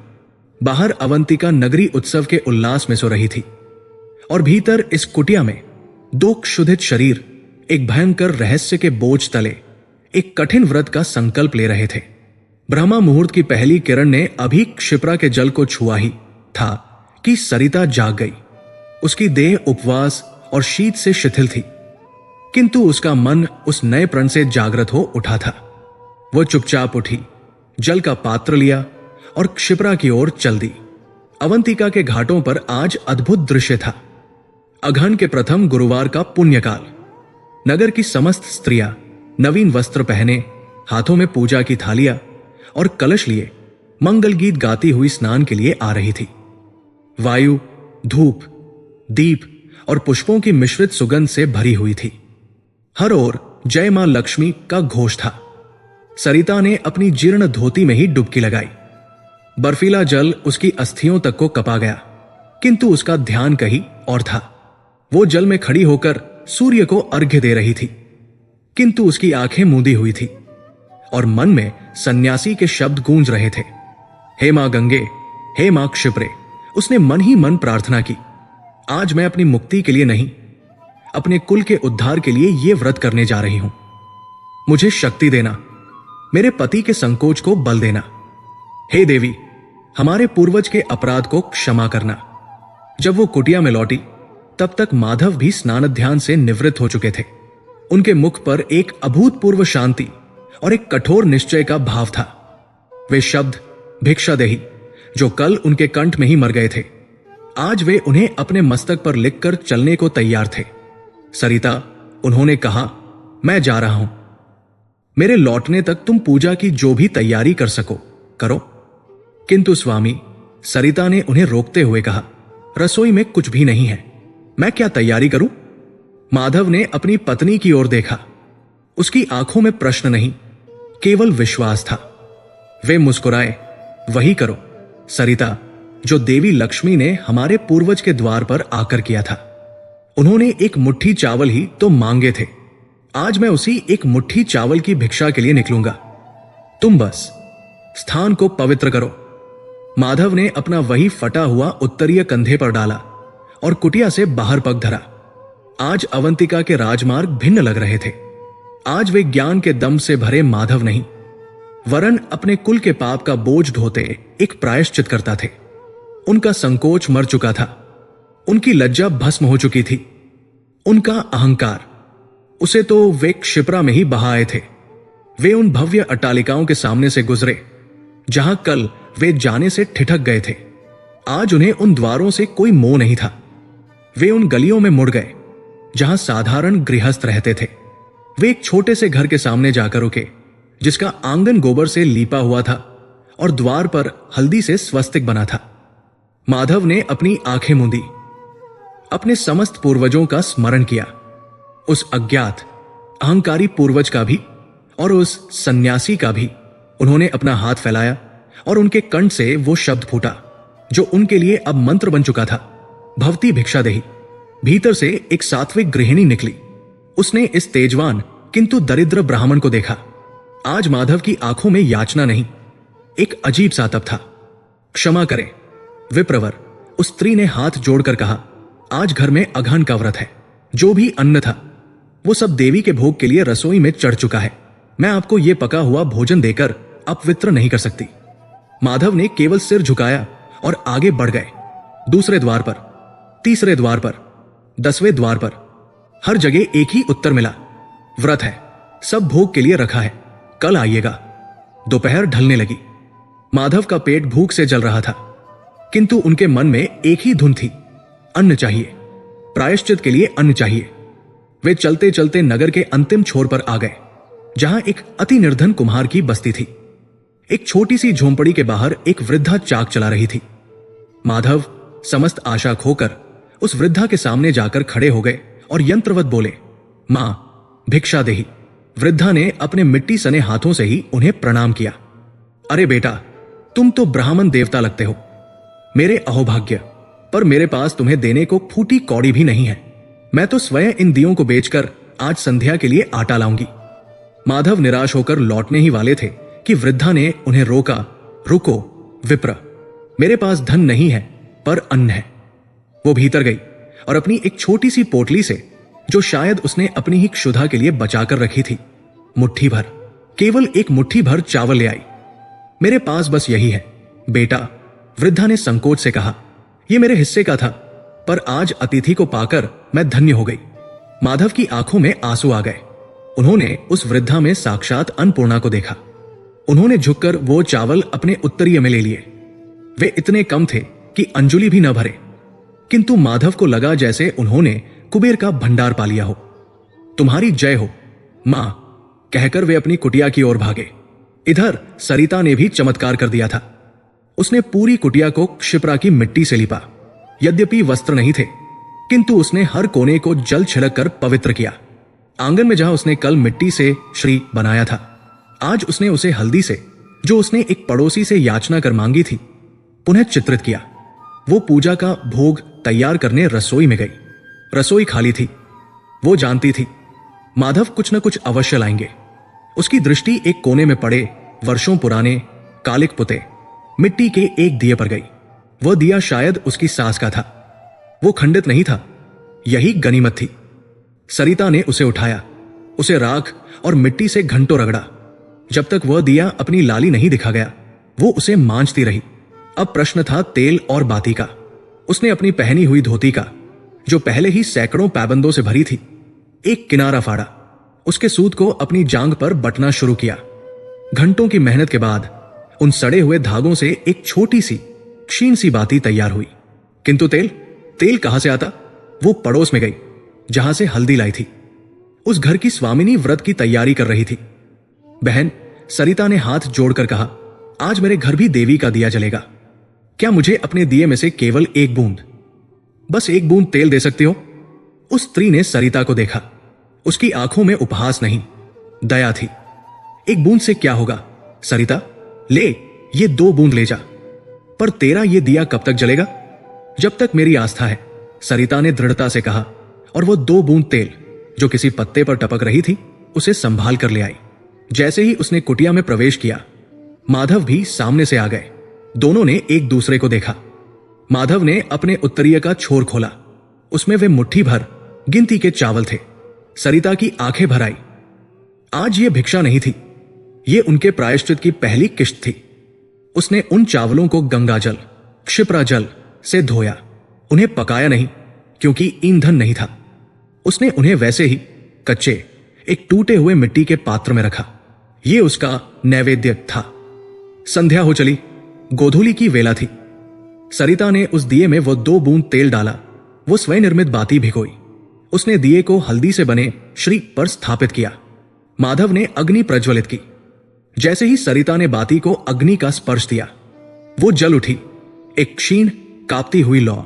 बाहर अवंतिका नगरी उत्सव के उल्लास में सो रही थी और भीतर इस कुटिया में दो क्षुधित शरीर एक भयंकर रहस्य के बोझ तले एक कठिन व्रत का संकल्प ले रहे थे। ब्रह्मा मुहूर्त की पहली किरण ने अभी क्षिप्रा के जल को छुआ ही था कि सरिता जाग गई। उसकी देह उपवास और शीत से शिथिल थी, किंतु उसका मन उस नए प्रण से जागृत हो उठा था। वो चुपचाप उठी, जल का पात्र लिया और क्षिप्रा की ओर चल दी। अवंतिका के घाटों पर आज अद्भुत दृश्य था। अगहन के प्रथम गुरुवार का पुण्यकाल। नगर की समस्त स्त्रियां नवीन वस्त्र पहने, हाथों में पूजा की थालियां और कलश लिए मंगल गीत गाती हुई स्नान के लिए आ रही थी। वायु धूप, दीप और पुष्पों की मिश्रित सुगंध से भरी हुई थी। हर ओर जय मां लक्ष्मी का घोष था। सरिता ने अपनी जीर्ण धोती में ही डुबकी लगाई। बर्फीला जल उसकी अस्थियों तक को कपा गया, किंतु उसका ध्यान कहीं और था। वो जल में खड़ी होकर सूर्य को अर्घ्य दे रही थी, किंतु उसकी आंखें मूंदी हुई थी और मन में सन्यासी के शब्द गूंज रहे थे। हे मां गंगे, हे मां क्षिप्रे, उसने मन ही मन प्रार्थना की। आज मैं अपनी मुक्ति के लिए नहीं, अपने कुल के उद्धार के लिए यह व्रत करने जा रही हूं। मुझे शक्ति देना, मेरे पति के संकोच को बल देना। हे देवी, हमारे पूर्वज के अपराध को क्षमा करना। जब वो कुटिया में लौटी, तब तक माधव भी स्नान ध्यान से निवृत्त हो चुके थे। उनके मुख पर एक अभूतपूर्व शांति और एक कठोर निश्चय का भाव था। वे शब्द भिक्षा देही, जो कल उनके कंठ में ही मर गए थे, आज वे उन्हें अपने मस्तक पर लिखकर चलने को तैयार थे। सरिता, उन्होंने कहा, मैं जा रहा हूं। मेरे लौटने तक तुम पूजा की जो भी तैयारी कर सको करो। किंतु स्वामी, सरिता ने उन्हें रोकते हुए कहा, रसोई में कुछ भी नहीं है, मैं क्या तैयारी करूं? माधव ने अपनी पत्नी की ओर देखा। उसकी आंखों में प्रश्न नहीं, केवल विश्वास था। वे मुस्कुराए, वही करो सरिता, जो देवी लक्ष्मी ने हमारे पूर्वज के द्वार पर आकर किया था। उन्होंने एक मुट्ठी चावल ही तो मांगे थे, आज मैं उसी एक मुट्ठी चावल की भिक्षा के लिए निकलूंगा। तुम बस स्थान को पवित्र करो। माधव ने अपना वही फटा हुआ उत्तरीय कंधे पर डाला और कुटिया से बाहर पग धरा। आज अवंतिका के राजमार्ग भिन्न लग रहे थे। आज वे ज्ञान के दम से भरे माधव नहीं, वरन अपने कुल के पाप का बोझ ढोते एक प्रायश्चित करता थे। उनका संकोच मर चुका था, उनकी लज्जा भस्म हो चुकी थी। उनका अहंकार, उसे तो वे क्षिप्रा में ही बहा आए थे। वे उन भव्य अट्टालिकाओं के सामने से गुजरे जहां कल वे जाने से ठिठक गए थे। आज उन्हें उन द्वारों से कोई मोह नहीं था। वे उन गलियों में मुड़ गए जहां साधारण गृहस्थ रहते थे। वे एक छोटे से घर के सामने जाकर रुके जिसका आंगन गोबर से लीपा हुआ था और द्वार पर हल्दी से स्वस्तिक बना था। माधव ने अपनी आंखें मूंदी, अपने समस्त पूर्वजों का स्मरण किया, उस अज्ञात अहंकारी पूर्वज का भी और उस सन्यासी का भी। उन्होंने अपना हाथ फैलाया और उनके कंठ से वो शब्द फूटा जो उनके लिए अब मंत्र बन चुका था, भवती भिक्षा देहि। भीतर से एक सात्विक गृहिणी निकली। उसने इस तेजवान किंतु दरिद्र ब्राह्मण को देखा। आज माधव की आंखों में याचना नहीं, एक अजीब सा तप था। क्षमा करें विप्रवर, उस स्त्री ने हाथ जोड़कर कहा, आज घर में अघन का व्रत है। जो भी अन्न था वो सब देवी के भोग के लिए रसोई में चढ़ चुका है। मैं आपको यह पका हुआ भोजन देकर अपवित्र नहीं कर सकती। माधव ने केवल सिर झुकाया और आगे बढ़ गए। दूसरे द्वार पर, तीसरे द्वार पर, 10वें द्वार पर, हर जगह एक ही उत्तर मिला, व्रत है, सब भोग के लिए रखा है, कल आइएगा। दोपहर ढलने लगी। माधव का पेट भूख से जल रहा था, किंतु उनके मन में एक ही धुन थी, अन्न चाहिए, प्रायश्चित के लिए अन्न चाहिए। वे चलते चलते नगर के अंतिम छोर पर आ गए जहां एक अति निर्धन कुम्हार की बस्ती थी। एक छोटी सी झोंपड़ी के बाहर एक वृद्धा चाक चला रही थी। माधव समस्त आशा खोकर उस वृद्धा के सामने जाकर खड़े हो गए और यंत्रवत बोले, मां भिक्षा देहि। वृद्धा ने अपने मिट्टी सने हाथों से ही उन्हें प्रणाम किया। अरे बेटा, तुम तो ब्राह्मण देवता लगते हो। मेरे अहोभाग्य, पर मेरे पास तुम्हें देने को फूटी कौड़ी भी नहीं है। मैं तो स्वयं इन दियों को बेचकर आज संध्या के लिए आटा लाऊंगी। माधव निराश होकर लौटने ही वाले थे कि वृद्धा ने उन्हें रोका। रुको विप्र, मेरे पास धन नहीं है पर अन्न है। वो भीतर गई और अपनी एक छोटी सी पोटली से, जो शायद उसने अपनी ही क्षुधा के लिए बचाकर रखी थी, मुट्ठी भर, केवल एक मुट्ठी भर चावल ले आई। मेरे पास बस यही है बेटा, वृद्धा ने संकोच से कहा। यह मेरे हिस्से का था, पर आज अतिथि को पाकर मैं धन्य हो गई। माधव की आंखों में आंसू आ गए। उन्होंने उस वृद्धा में साक्षात अन्नपूर्णा को देखा। उन्होंने झुककर वो चावल अपने उत्तरीय में ले लिए। वे इतने कम थे कि अंजुलि भी न भरे, किंतु माधव को लगा जैसे उन्होंने कुबेर का भंडार पा लिया हो। तुम्हारी जय हो मां, कहकर वे अपनी कुटिया की ओर भागे। इधर सरिता ने भी चमत्कार कर दिया था। उसने पूरी कुटिया को क्षिप्रा की मिट्टी से लिपा। यद्यपि वस्त्र नहीं थे, किंतु उसने हर कोने को जल छिड़क कर पवित्र किया। आंगन में जहां उसने कल मिट्टी से श्री बनाया था, आज उसने उसे हल्दी से, जो उसने एक पड़ोसी से याचना कर मांगी थी, पुनः चित्रित किया। वो पूजा का भोग तैयार करने रसोई में गई। रसोई खाली थी। वो जानती थी माधव कुछ न कुछ अवश्य लाएंगे। उसकी दृष्टि एक कोने में पड़े वर्षों पुराने कालिक पुते मिट्टी के एक दिए पर गई। वह दिया शायद उसकी सास का था। वो खंडित नहीं था, यही गनीमत थी। सरिता ने उसे उठाया, उसे राख और मिट्टी से घंटों रगड़ा। जब तक वह दिया अपनी लाली नहीं दिखा गया, वो उसे मांझती रही। अब प्रश्न था तेल और बाती का। उसने अपनी पहनी हुई धोती का, जो पहले ही सैकड़ों पैबंदों से भरी थी, एक किनारा फाड़ा। उसके सूत को अपनी जांग पर बटना शुरू किया। घंटों की मेहनत के बाद उन सड़े हुए धागों से एक छोटी सी क्षीण सी बाती तैयार हुई। किंतु तेल कहां से आता? वो पड़ोस में गई जहां से हल्दी लाई थी। उस घर की स्वामिनी व्रत की तैयारी कर रही थी। बहन, सरिता ने हाथ जोड़कर कहा, आज मेरे घर भी देवी का दिया जलेगा। क्या मुझे अपने दिए में से केवल एक बूंद, बस एक बूंद तेल दे सकती हो? उस स्त्री ने सरिता को देखा। उसकी आंखों में उपहास नहीं, दया थी। एक बूंद से क्या होगा सरिता, ले, ये 2 बूंद ले जा। पर तेरा ये दिया कब तक जलेगा? जब तक मेरी आस्था है, सरिता ने दृढ़ता से कहा, और वो 2 बूंद तेल जो किसी पत्ते पर टपक रही थी उसे संभाल कर ले आई। जैसे ही उसने कुटिया में प्रवेश किया, माधव भी सामने से आ गए। दोनों ने एक दूसरे को देखा। माधव ने अपने उत्तरीय का छोर खोला। उसमें वे मुट्ठी भर गिनती के चावल थे। सरिता की आंखें भर आई। आज ये भिक्षा नहीं थी, ये उनके प्रायश्चित की पहली किश्त थी। उसने उन चावलों को गंगा जल, क्षिप्रा जल से धोया। उन्हें पकाया नहीं, क्योंकि ईंधन नहीं था। उसने उन्हें वैसे ही कच्चे एक टूटे हुए मिट्टी के पात्र में रखा। ये उसका नैवेद्य था। संध्या हो चली, गोधूली की वेला थी। सरिता ने उस दिए में वो 2 बूंद तेल डाला। वो स्वयं निर्मित बाती भिगोई। उसने दिए को हल्दी से बने श्री पर स्थापित किया। माधव ने अग्नि प्रज्वलित की। जैसे ही सरिता ने बाती को अग्नि का स्पर्श दिया, वो जल उठी, एक क्षीण कांपती हुई लौ,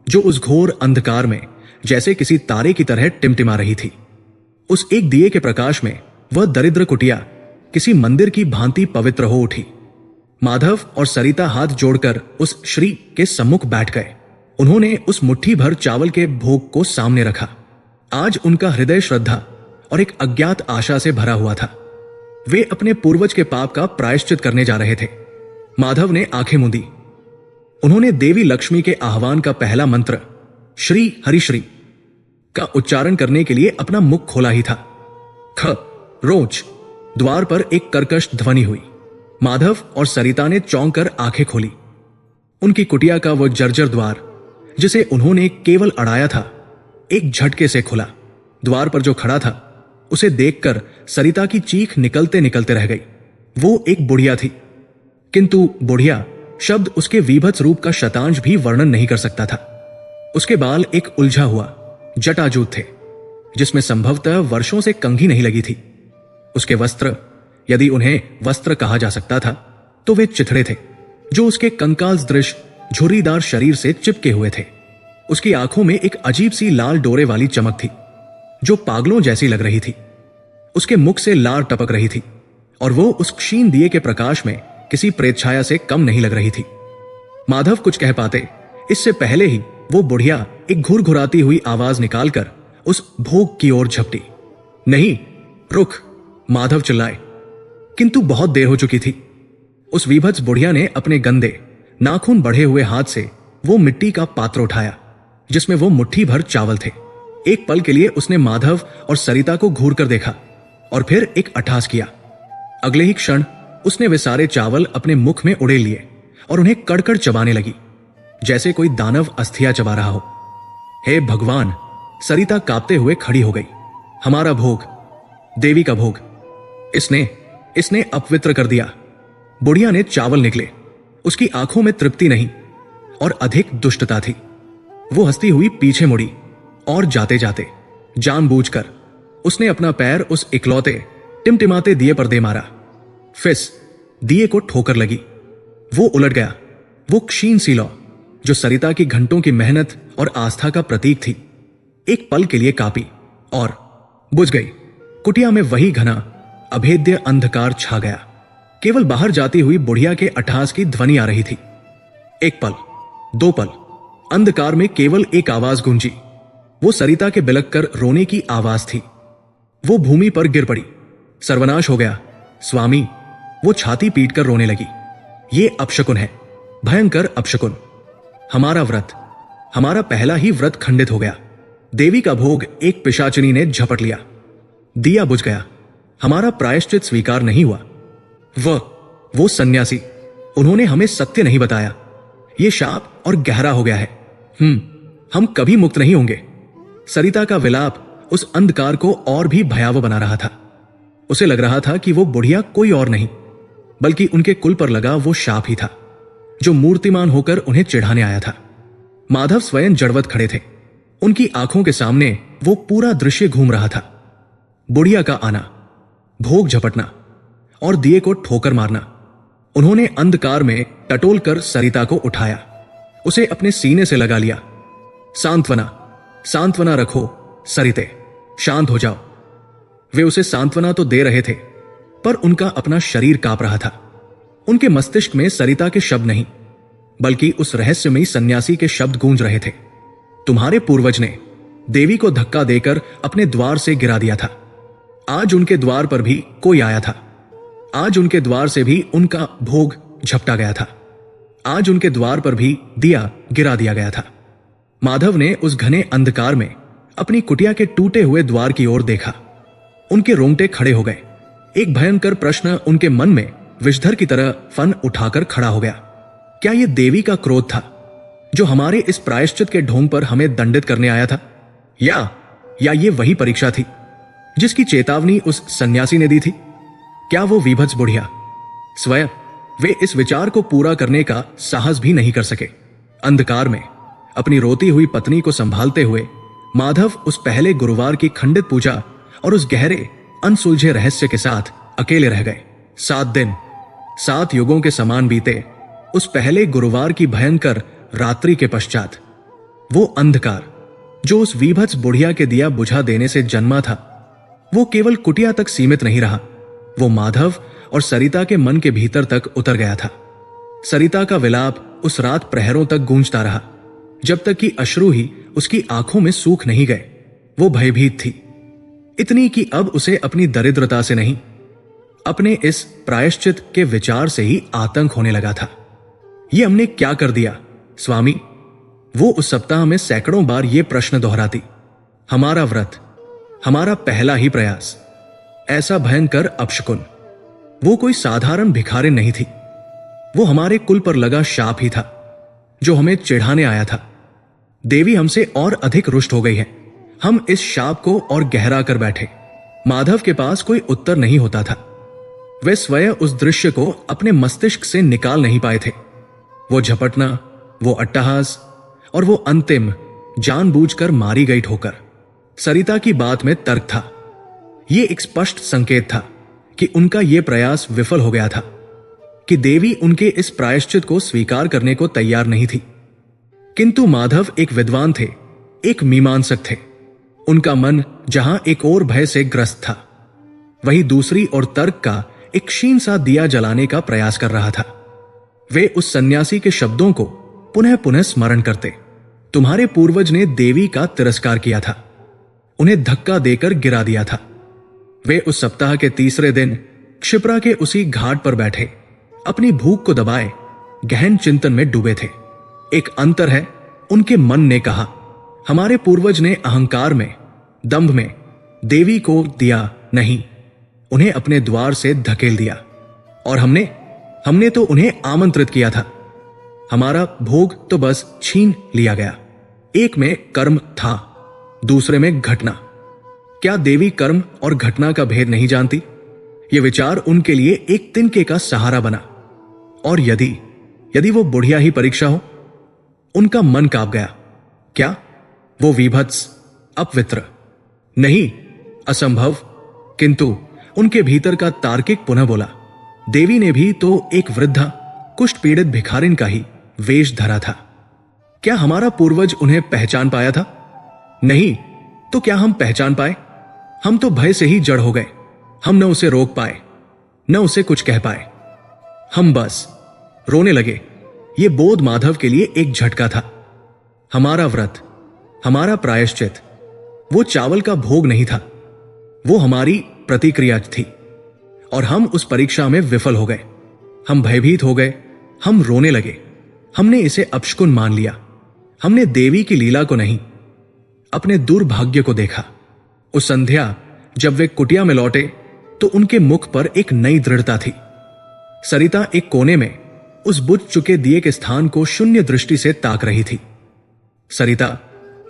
जो उस घोर अंधकार में जैसे किसी तारे की तरह टिमटिमा रही थी। उस एक दिए के प्रकाश में वह दरिद्र कुटिया किसी मंदिर की भांति पवित्र हो उठी। माधव और सरिता हाथ जोड़कर उस श्री के सम्मुख बैठ गए। उन्होंने उस मुट्ठी भर चावल के भोग को सामने रखा। आज उनका हृदय श्रद्धा और एक अज्ञात आशा से भरा हुआ था। वे अपने पूर्वज के पाप का प्रायश्चित करने जा रहे थे। माधव ने आंखें मूंदी। उन्होंने देवी लक्ष्मी के आह्वान का पहला मंत्र श्री हरिश्री का उच्चारण करने के लिए अपना मुख खोला ही था। ख रोज द्वार पर एक कर्कश ध्वनि हुई। माधव और सरिता ने चौंक कर आंखें खोली। उनकी कुटिया का वो जर्जर द्वार, जिसे उन्होंने केवल अड़ाया था, एक झटके से खुला। द्वार पर जो खड़ा था, उसे देखकर सरिता की चीख निकलते निकलते रह गई। वो एक बुढ़िया थी, किंतु बुढ़िया शब्द उसके वीभत्स रूप का शतांश भी वर्णन नहीं कर सकता था। उसके बाल एक उलझा हुआ जटाजूट थे, जिसमें संभवतः वर्षों से कंघी नहीं लगी थी। उसके वस्त्र, यदि उन्हें वस्त्र कहा जा सकता था, तो वे चिथड़े थे, जो उसके कंकाल सदृश झुर्रीदार शरीर से चिपके हुए थे। उसकी आंखों में एक अजीब सी लाल डोरे वाली चमक थी, जो पागलों जैसी लग रही थी। उसके मुख से लार टपक रही थी, और वो उस क्षीण दिए के प्रकाश में किसी प्रेतछाया से कम नहीं लग रही थी। माधव कुछ कह पाते, इससे पहले ही वो बुढ़िया एक घुरघुराती हुई आवाज निकालकर उस भोग की ओर झपटी। नहीं, रुक, माधव चिल्लाए, किंतु बहुत देर हो चुकी थी। उस विभत्स बुढ़िया ने अपने गंदे नाखून बढ़े हुए हाथ से वो मिट्टी का पात्र उठाया, जिसमें वो मुट्ठी भर चावल थे। एक पल के लिए उसने माधव और सरिता को घूर कर देखा, और फिर एक अट्टहास किया। अगले ही क्षण उसने वे सारे चावल अपने मुख में उड़ेल लिए और उन्हें कड़कड़ चबाने लगी, जैसे कोई दानव अस्थियां चबा रहा हो। हे भगवान, सरिता कांपते हुए खड़ी हो गई। हमारा भोग, देवी का भोग, इसने अपवित्र कर दिया। बुढ़िया ने चावल निकले। उसकी आंखों में तृप्ति नहीं और अधिक दुष्टता थी। वो हंसती हुई पीछे मुड़ी, और जाते जाते जानबूझकर उसने अपना पैर उस इकलौते टिमटिमाते दिए पर दे मारा। फिस, दिए को ठोकर लगी। वो उलट गया। वो क्षीण सी लौ, जो सरिता की घंटों की मेहनत और आस्था का प्रतीक थी, एक पल के लिए कांपी और बुझ गई। कुटिया में वही घना अभेद्य अंधकार छा गया। केवल बाहर जाती हुई बुढ़िया के अट्टहास की ध्वनि आ रही थी। एक पल, 2 पल, अंधकार में केवल एक आवाज गूंजी। वो सरिता के बिलक कर रोने की आवाज थी। वो भूमि पर गिर पड़ी। सर्वनाश हो गया स्वामी, वो छाती पीट कर रोने लगी। ये अपशकुन है, भयंकर अपशकुन। हमारा व्रत, हमारा पहला ही व्रत खंडित हो गया। देवी का भोग एक पिशाचिनी ने झपट लिया। दिया बुझ गया। हमारा प्रायश्चित स्वीकार नहीं हुआ। वो सन्यासी, उन्होंने हमें सत्य नहीं बताया। ये शाप और गहरा हो गया है। हम कभी मुक्त नहीं होंगे। सरिता का विलाप उस अंधकार को और भी भयावह बना रहा था। उसे लग रहा था कि वो बुढ़िया कोई और नहीं, बल्कि उनके कुल पर लगा वो शाप ही था, जो मूर्तिमान होकर उन्हें चिढ़ाने आया था। माधव स्वयं जड़वत खड़े थे। उनकी आंखों के सामने वो पूरा दृश्य घूम रहा था। बुढ़िया का आना, भोग झपटना, और दिए को ठोकर मारना। उन्होंने अंधकार में टटोल कर सरिता को उठाया, उसे अपने सीने से लगा लिया। सांत्वना, सांत्वना रखो सरिते, शांत हो जाओ। वे उसे सांत्वना तो दे रहे थे, पर उनका अपना शरीर कांप रहा था। उनके मस्तिष्क में सरिता के शब्द नहीं, बल्कि उस रहस्यमयी सन्यासी के शब्द गूंज रहे थे। तुम्हारे पूर्वज ने देवी को धक्का देकर अपने द्वार से गिरा दिया था। आज उनके द्वार पर भी कोई आया था। आज उनके द्वार से भी उनका भोग झपटा गया था। आज उनके द्वार पर भी दिया गिरा दिया गया था। माधव ने उस घने अंधकार में अपनी कुटिया के टूटे हुए द्वार की ओर देखा। उनके रोंगटे खड़े हो गए। एक भयंकर प्रश्न उनके मन में विषधर की तरह फन उठाकर खड़ा हो गया। क्या यह देवी का क्रोध था जो हमारे इस प्रायश्चित के ढोंग पर हमें दंडित करने आया था, या ये वही परीक्षा थी जिसकी चेतावनी उस सन्यासी ने दी थी? क्या वो विभत्स बुढ़िया स्वयं वे इस विचार को पूरा करने का साहस भी नहीं कर सके। अंधकार में अपनी रोती हुई पत्नी को संभालते हुए माधव उस पहले गुरुवार की खंडित पूजा और उस गहरे अनसुलझे रहस्य के साथ अकेले रह गए। 7 दिन 7 युगों के समान बीते उस पहले गुरुवार की भयंकर रात्रि के पश्चात वो अंधकार जो उस विभत्स बुढ़िया के दिया बुझा देने से जन्मा था, वो केवल कुटिया तक सीमित नहीं रहा। वो माधव और सरिता के मन के भीतर तक उतर गया था। सरिता का विलाप उस रात प्रहरों तक गूंजता रहा, जब तक कि अश्रु ही उसकी आंखों में सूख नहीं गए। वो भयभीत थी, इतनी कि अब उसे अपनी दरिद्रता से नहीं, अपने इस प्रायश्चित के विचार से ही आतंक होने लगा था। ये हमने क्या कर दिया स्वामी? वो उस सप्ताह में सैकड़ों बार ये प्रश्न दोहराती। हमारा व्रत, हमारा पहला ही प्रयास, ऐसा भयंकर अपशकुन। वो कोई साधारण भिखारिन नहीं थी, वो हमारे कुल पर लगा शाप ही था जो हमें चिढ़ाने आया था। देवी हमसे और अधिक रुष्ट हो गई है। हम इस शाप को और गहरा कर बैठे। माधव के पास कोई उत्तर नहीं होता था। वे स्वयं उस दृश्य को अपने मस्तिष्क से निकाल नहीं पाए थे। वो झपटना, वो अट्टहास और वो अंतिम जानबूझकर मारी गई ठोकर। सरिता की बात में तर्क था। यह एक स्पष्ट संकेत था कि उनका यह प्रयास विफल हो गया था, कि देवी उनके इस प्रायश्चित को स्वीकार करने को तैयार नहीं थी। किंतु माधव एक विद्वान थे, एक मीमांसक थे। उनका मन जहां एक और भय से ग्रस्त था, वहीं दूसरी ओर तर्क का एक क्षीण सा दिया जलाने का प्रयास कर रहा था। वे उस सन्यासी के शब्दों को पुनः पुनः स्मरण करते। तुम्हारे पूर्वज ने देवी का तिरस्कार किया था, उन्हें धक्का देकर गिरा दिया था। वे उस सप्ताह के तीसरे दिन क्षिप्रा के उसी घाट पर बैठे अपनी भूख को दबाए गहन चिंतन में डूबे थे। एक अंतर है, उनके मन ने कहा। हमारे पूर्वज ने अहंकार में, दंभ में देवी को दिया नहीं, उन्हें अपने द्वार से धकेल दिया। और हमने तो उन्हें आमंत्रित किया था। हमारा भोग तो बस छीन लिया गया। एक में कर्म था, दूसरे में घटना। क्या देवी कर्म और घटना का भेद नहीं जानती? यह विचार उनके लिए एक तिनके का सहारा बना। और यदि वो बुढ़िया ही परीक्षा हो? उनका मन कांप गया। क्या वो विभत्स, अपवित्र? नहीं, असंभव। किंतु उनके भीतर का तार्किक पुनः बोला, देवी ने भी तो एक वृद्धा कुष्ठ पीड़ित भिखारिन का ही वेश धरा था। क्या हमारा पूर्वज उन्हें पहचान पाया था? नहीं, तो क्या हम पहचान पाए? हम तो भय से ही जड़ हो गए। हम न उसे रोक पाए, न उसे कुछ कह पाए। हम बस रोने लगे। ये बोध माधव के लिए एक झटका था। हमारा व्रत, हमारा प्रायश्चित, वो चावल का भोग नहीं था, वो हमारी प्रतिक्रिया थी। और हम उस परीक्षा में विफल हो गए। हम भयभीत हो गए, हम रोने लगे। हमने इसे अपशकुन मान लिया। हमने देवी की लीला को नहीं, अपने दुर्भाग्य को देखा। उस संध्या जब वे कुटिया में लौटे तो उनके मुख पर एक नई दृढ़ता थी। सरिता एक कोने में उस बुझ चुके दिए के स्थान को शून्य दृष्टि से ताक रही थी। सरिता,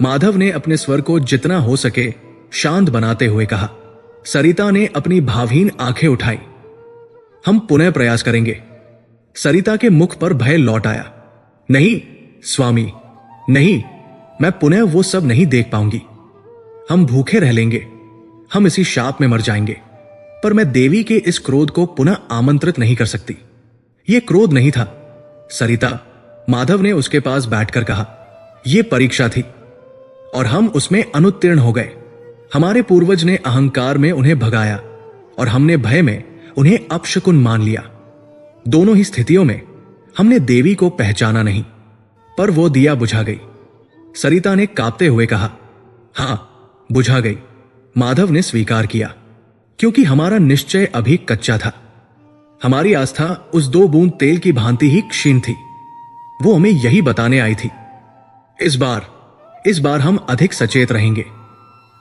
माधव ने अपने स्वर को जितना हो सके शांत बनाते हुए कहा। सरिता ने अपनी भावहीन आंखें उठाई। हम पुनः प्रयास करेंगे। सरिता के मुख पर भय लौट आया। नहीं स्वामी, नहीं, मैं पुनः वो सब नहीं देख पाऊंगी। हम भूखे रह लेंगे, हम इसी शाप में मर जाएंगे। पर मैं देवी के इस क्रोध को पुनः आमंत्रित नहीं कर सकती। यह क्रोध नहीं था सरिता, माधव ने उसके पास बैठकर कहा। यह परीक्षा थी और हम उसमें अनुत्तीर्ण हो गए। हमारे पूर्वज ने अहंकार में उन्हें भगाया और हमने भय में उन्हें अपशकुन मान लिया। दोनों ही स्थितियों में हमने देवी को पहचाना नहीं, पर वो दिया बुझा गई। सरिता ने कांपते हुए कहा, हां, बुझा गई। माधव ने स्वीकार किया, क्योंकि हमारा निश्चय अभी कच्चा था। हमारी आस्था उस 2 बूंद तेल की भांति ही क्षीण थी। वो हमें यही बताने आई थी। इस बार हम अधिक सचेत रहेंगे।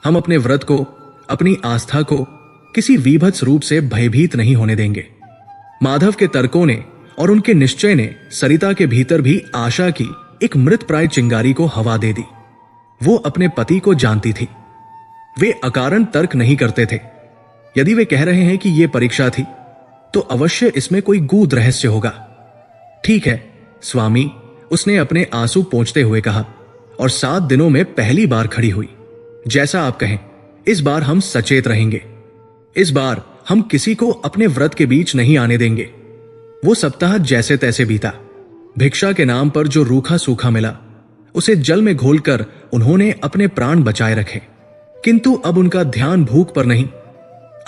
हम अपने व्रत को, अपनी आस्था को किसी वीभत्स रूप से भयभीत नहीं होने देंगे। माधव के तर्कों ने और उनके निश्चय ने सरिता के भीतर भी आशा की एक मृतप्राय चिंगारी को हवा दे दी। वो अपने पति को जानती थी। वे अकारण तर्क नहीं करते थे। यदि वे कह रहे हैं कि यह परीक्षा थी, तो अवश्य इसमें कोई गूढ़ रहस्य होगा। ठीक है स्वामी, उसने अपने आंसू पोंछते हुए कहा, और 7 दिनों में पहली बार खड़ी हुई। जैसा आप कहें, इस बार हम सचेत रहेंगे। इस बार हम किसी को अपने व्रत के बीच नहीं आने देंगे। वो सप्ताह जैसे तैसे बीता। भिक्षा के नाम पर जो रूखा सूखा मिला, उसे जल में घोलकर उन्होंने अपने प्राण बचाए रखे। किंतु अब उनका ध्यान भूख पर नहीं,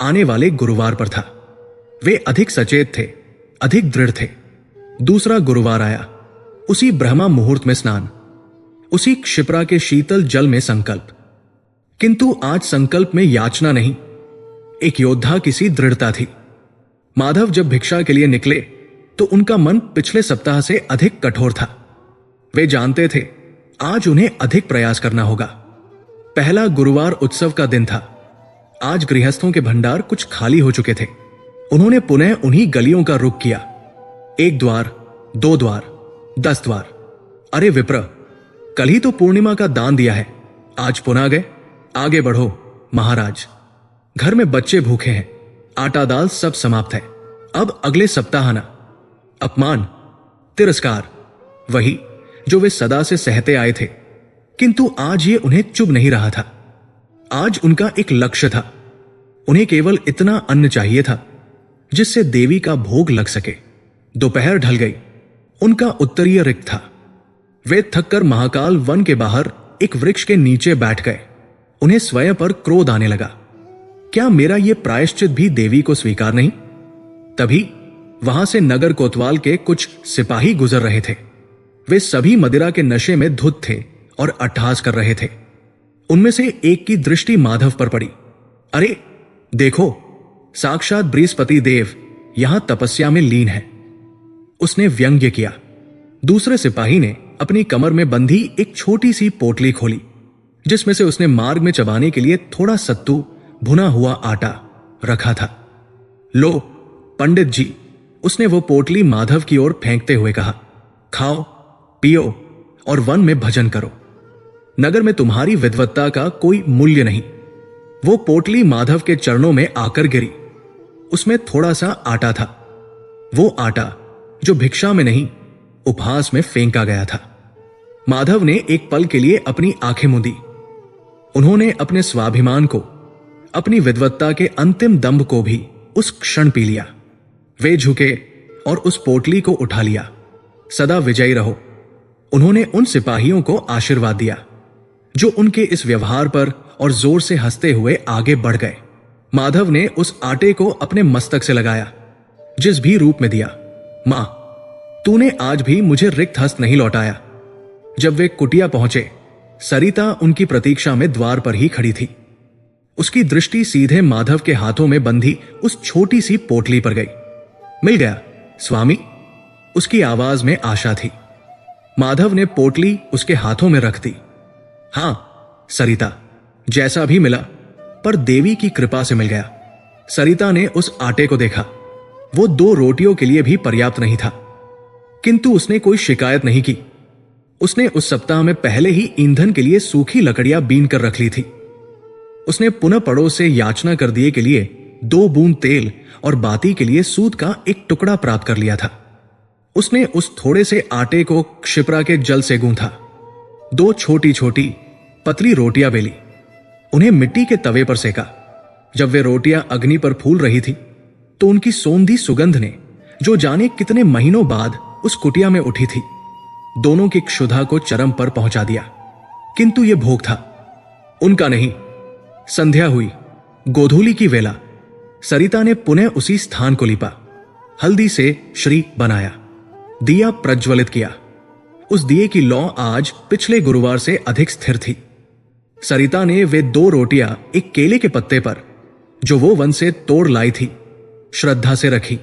आने वाले गुरुवार पर था। वे अधिक सचेत थे, अधिक दृढ़ थे। दूसरा गुरुवार आया, उसी ब्रह्मा मुहूर्त में स्नान, उसी क्षिप्रा के शीतल जल में संकल्प। किंतु आज संकल्प में याचना नहीं, एक योद्धा किसी दृढ़ता थी। माधव जब भिक्षा के लिए निकले तो उनका मन पिछले सप्ताह से अधिक कठोर था। वे जानते थे आज उन्हें अधिक प्रयास करना होगा। पहला गुरुवार उत्सव का दिन था। आज गृहस्थों के भंडार कुछ खाली हो चुके थे। उन्होंने पुनः उन्हीं गलियों का रुख किया। 1 द्वार, 2 द्वार, 10 द्वार। अरे विप्र, कल ही तो पूर्णिमा का दान दिया है, आज पुनः गए? आगे बढ़ो महाराज। घर में बच्चे भूखे हैं, आटा दाल सब समाप्त है। अब अगले सप्ताह आना। अपमान, तिरस्कार, वही जो वे सदा से सहते आए थे। किंतु आज ये उन्हें चुभ नहीं रहा था। आज उनका एक लक्ष्य था। उन्हें केवल इतना अन्न चाहिए था जिससे देवी का भोग लग सके। दोपहर ढल गई, उनका उत्तरीय रिक्त था। वे थककर महाकाल वन के बाहर एक वृक्ष के नीचे बैठ गए। उन्हें स्वयं पर क्रोध आने लगा। क्या मेरा यह प्रायश्चित भी देवी को स्वीकार नहीं? तभी वहां से नगर कोतवाल के कुछ सिपाही गुजर रहे थे। वे सभी मदिरा के नशे में धुत थे और अट्टहास कर रहे थे। उनमें से एक की दृष्टि माधव पर पड़ी। अरे देखो, साक्षात बृहस्पति देव यहां तपस्या में लीन है, उसने व्यंग्य किया। दूसरे सिपाही ने अपनी कमर में बंधी एक छोटी सी पोटली खोली, जिसमें से उसने मार्ग में चबाने के लिए थोड़ा सत्तू, भुना हुआ आटा रखा था। लो पंडित जी, उसने वो पोटली माधव की ओर फेंकते हुए कहा, खाओ पियो और वन में भजन करो। नगर में तुम्हारी विद्वत्ता का कोई मूल्य नहीं। वो पोटली माधव के चरणों में आकर गिरी। उसमें थोड़ा सा आटा था, वो आटा जो भिक्षा में नहीं उपहास में फेंका गया था। माधव ने एक पल के लिए अपनी आंखें मूंदी। उन्होंने अपने स्वाभिमान को, अपनी विद्वत्ता के अंतिम दंभ को भी उस क्षण पी लिया। वे झुके और उस पोटली को उठा लिया। सदा विजयी रहो, उन्होंने उन सिपाहियों को आशीर्वाद दिया जो उनके इस व्यवहार पर और जोर से हंसते हुए आगे बढ़ गए। माधव ने उस आटे को अपने मस्तक से लगाया, जिस भी रूप में दिया। मां, तूने आज भी मुझे रिक्त हस्त नहीं लौटाया। जब वे कुटिया पहुंचे, सरिता उनकी प्रतीक्षा में द्वार पर ही खड़ी थी। उसकी दृष्टि सीधे माधव के हाथों में बंधी उस छोटी सी पोटली पर गई। मिल गया स्वामी, उसकी आवाज में आशा थी। माधव ने पोटली उसके हाथों में रख दी। हां सरिता, जैसा भी मिला, पर देवी की कृपा से मिल गया। सरिता ने उस आटे को देखा। वो 2 रोटियों के लिए भी पर्याप्त नहीं था, किंतु उसने कोई शिकायत नहीं की। उसने उस सप्ताह में पहले ही ईंधन के लिए सूखी लकड़ियां बीन कर रख ली थी। उसने पुनः पड़ोस से याचना कर दिए के लिए 2 बूंद तेल और बाती के लिए सूत का एक टुकड़ा प्राप्त कर लिया था। उसने उस थोड़े से आटे को क्षिप्रा के जल से गूंथा। 2 छोटी छोटी पतली रोटियां बेली, उन्हें मिट्टी के तवे पर सेका। जब वे रोटियां अग्नि पर फूल रही थी तो उनकी सोंधी सुगंध ने जो जाने कितने महीनों बाद उस कुटिया में उठी थी, दोनों की क्षुधा को चरम पर पहुंचा दिया। किंतु यह भोग था उनका नहीं। संध्या हुई, गोधूली की वेला। सरिता ने पुनः उसी स्थान को लिपा, हल्दी से श्री बनाया, दिया प्रज्वलित किया। उस दिए की लौ आज पिछले गुरुवार से अधिक स्थिर थी। सरिता ने वे 2 रोटियां एक केले के पत्ते पर, जो वो वन से तोड़ लाई थी, श्रद्धा से रखी।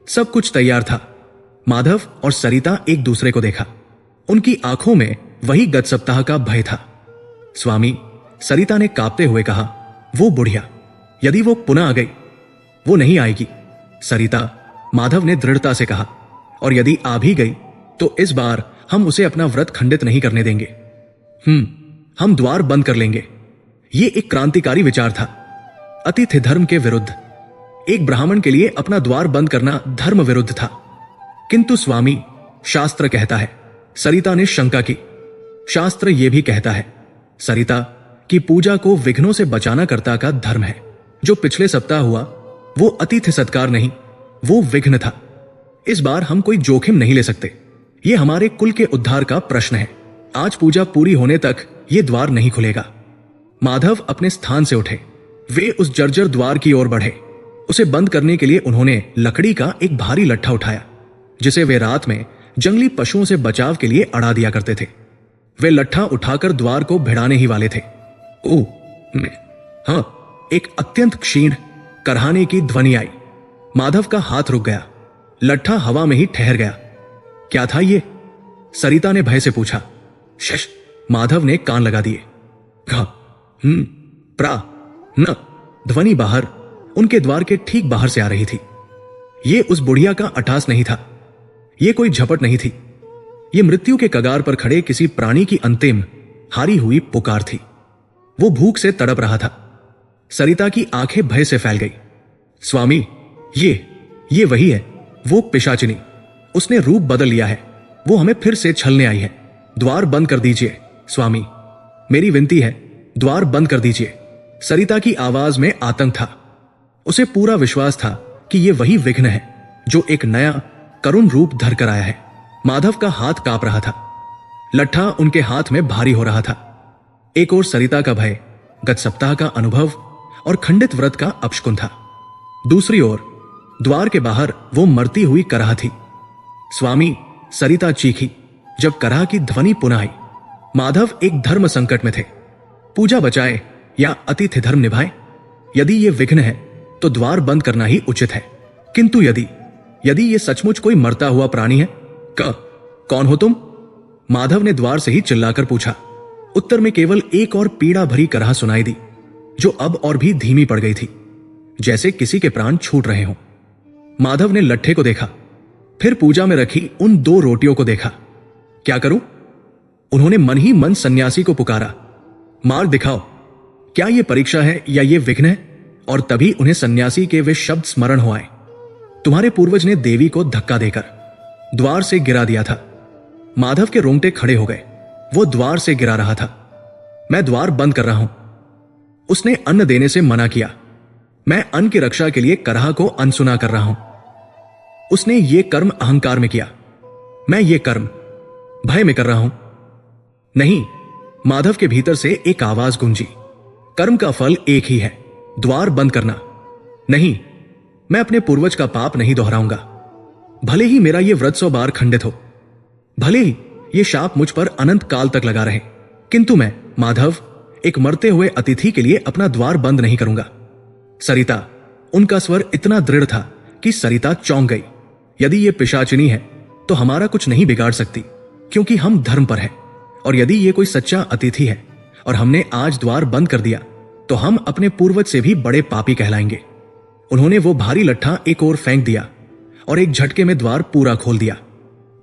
सब कुछ तैयार था। माधव और सरिता एक दूसरे को देखा। उनकी आंखों में वही गत सप्ताह का भय था। स्वामी, सरिता ने कांपते हुए कहा, वो बुढ़िया, यदि वो पुनः आ गई। वो नहीं आएगी सरिता, माधव ने दृढ़ता से कहा, और यदि आ भी गई तो इस बार हम उसे अपना व्रत खंडित नहीं करने देंगे। हम द्वार बंद कर लेंगे। ये एक क्रांतिकारी विचार था, अतिथि धर्म के विरुद्ध। एक ब्राह्मण के लिए अपना द्वार बंद करना धर्म विरुद्ध था। किंतु स्वामी, शास्त्र कहता है। सरिता ने शंका की। शास्त्र यह भी कहता है सरिता कि पूजा को विघ्नों से बचाना कर्ता का धर्म है। जो पिछले सप्ताह हुआ वो अतिथि सत्कार नहीं, वो विघ्न था। इस बार हम कोई जोखिम नहीं ले सकते। ये हमारे कुल के उद्धार का प्रश्न है। आज पूजा पूरी होने तक ये द्वार नहीं खुलेगा। माधव अपने स्थान से उठे। वे उस जर्जर द्वार की ओर बढ़े। उसे बंद करने के लिए उन्होंने लकड़ी का एक भारी लट्ठा उठाया, जिसे वे रात में जंगली पशुओं से बचाव के लिए अड़ा दिया करते थे। वे लट्ठा उठाकर द्वार को भिड़ाने ही वाले थे। हाँ, एक अत्यंत क्षीण करहाने की ध्वनि आई। माधव का हाथ रुक गया। लट्ठा हवा में ही ठहर गया। क्या था ये? सरिता ने भय से पूछा। शश, माधव ने कान लगा दिए। प्रा न ध्वनि बाहर, उनके द्वार के ठीक बाहर से आ रही थी। ये उस बुढ़िया का अट्टहास नहीं था। ये कोई झपट नहीं थी। ये मृत्यु के कगार पर खड़े किसी प्राणी की अंतिम हारी हुई पुकार थी। वो भूख से तड़प रहा था। सरिता की आंखें भय से फैल गई। स्वामी, ये वही है, वो पिशाचिनी। उसने रूप बदल लिया है। वो हमें फिर से छलने आई है। द्वार बंद कर दीजिए स्वामी, मेरी विनती है, द्वार बंद कर दीजिए। सरिता की आवाज में आतंक था। उसे पूरा विश्वास था कि यह वही विघ्न है जो एक नया करुण रूप धर कर आया है। माधव का हाथ कांप रहा था। लट्ठा उनके हाथ में भारी हो रहा था। एक ओर सरिता का भय, गत सप्ताह का अनुभव और खंडित व्रत का अपशकुन था। दूसरी ओर द्वार के बाहर वो मरती हुई कराह थी। स्वामी, सरिता चीखी जब कराह की ध्वनि पुनः आई। माधव एक धर्म संकट में थे। पूजा बचाए या अतिथि धर्म निभाए? यदि ये विघ्न है तो द्वार बंद करना ही उचित है। किंतु यदि ये सचमुच कोई मरता हुआ प्राणी है, कौन हो तुम? माधव ने द्वार से ही चिल्लाकर पूछा। उत्तर में केवल एक और पीड़ा भरी कराह सुनाई दी, जो अब और भी धीमी पड़ गई थी, जैसे किसी के प्राण छूट रहे हों। माधव ने लट्ठे को देखा, फिर पूजा में रखी उन 2 रोटियों को देखा। क्या करूं? उन्होंने मन ही मन सन्यासी को पुकारा। मार्ग दिखाओ, क्या यह परीक्षा है या यह विघ्न है? और तभी उन्हें सन्यासी के वे शब्द स्मरण हो आए। तुम्हारे पूर्वज ने देवी को धक्का देकर द्वार से गिरा दिया था। माधव के रोंगटे खड़े हो गए। वो द्वार से गिरा रहा था। मैं द्वार बंद कर रहा हूं। उसने अन्न देने से मना किया। मैं अन्न की रक्षा के लिए कराह को अनसुना कर रहा हूं। उसने ये कर्म अहंकार में किया। मैं ये कर्म भय में कर रहा हूं। नहीं, माधव के भीतर से एक आवाज गूंजी। कर्म का फल एक ही है, द्वार बंद करना। नहीं, मैं अपने पूर्वज का पाप नहीं दोहराऊंगा। भले ही मेरा यह व्रत 100 बार खंडित हो, भले ही ये शाप मुझ पर अनंत काल तक लगा रहे, किंतु मैं माधव एक मरते हुए अतिथि के लिए अपना द्वार बंद नहीं करूंगा। सरिता, उनका स्वर इतना दृढ़ था कि सरिता चौंक गई। यदि ये पिशाचिनी है तो हमारा कुछ नहीं बिगाड़ सकती, क्योंकि हम धर्म पर हैं। और यदि ये कोई सच्चा अतिथि है और हमने आज द्वार बंद कर दिया तो हम अपने पूर्वज से भी बड़े पापी कहलाएंगे। उन्होंने वो भारी लट्ठा एक ओर फेंक दिया और एक झटके में द्वार पूरा खोल दिया।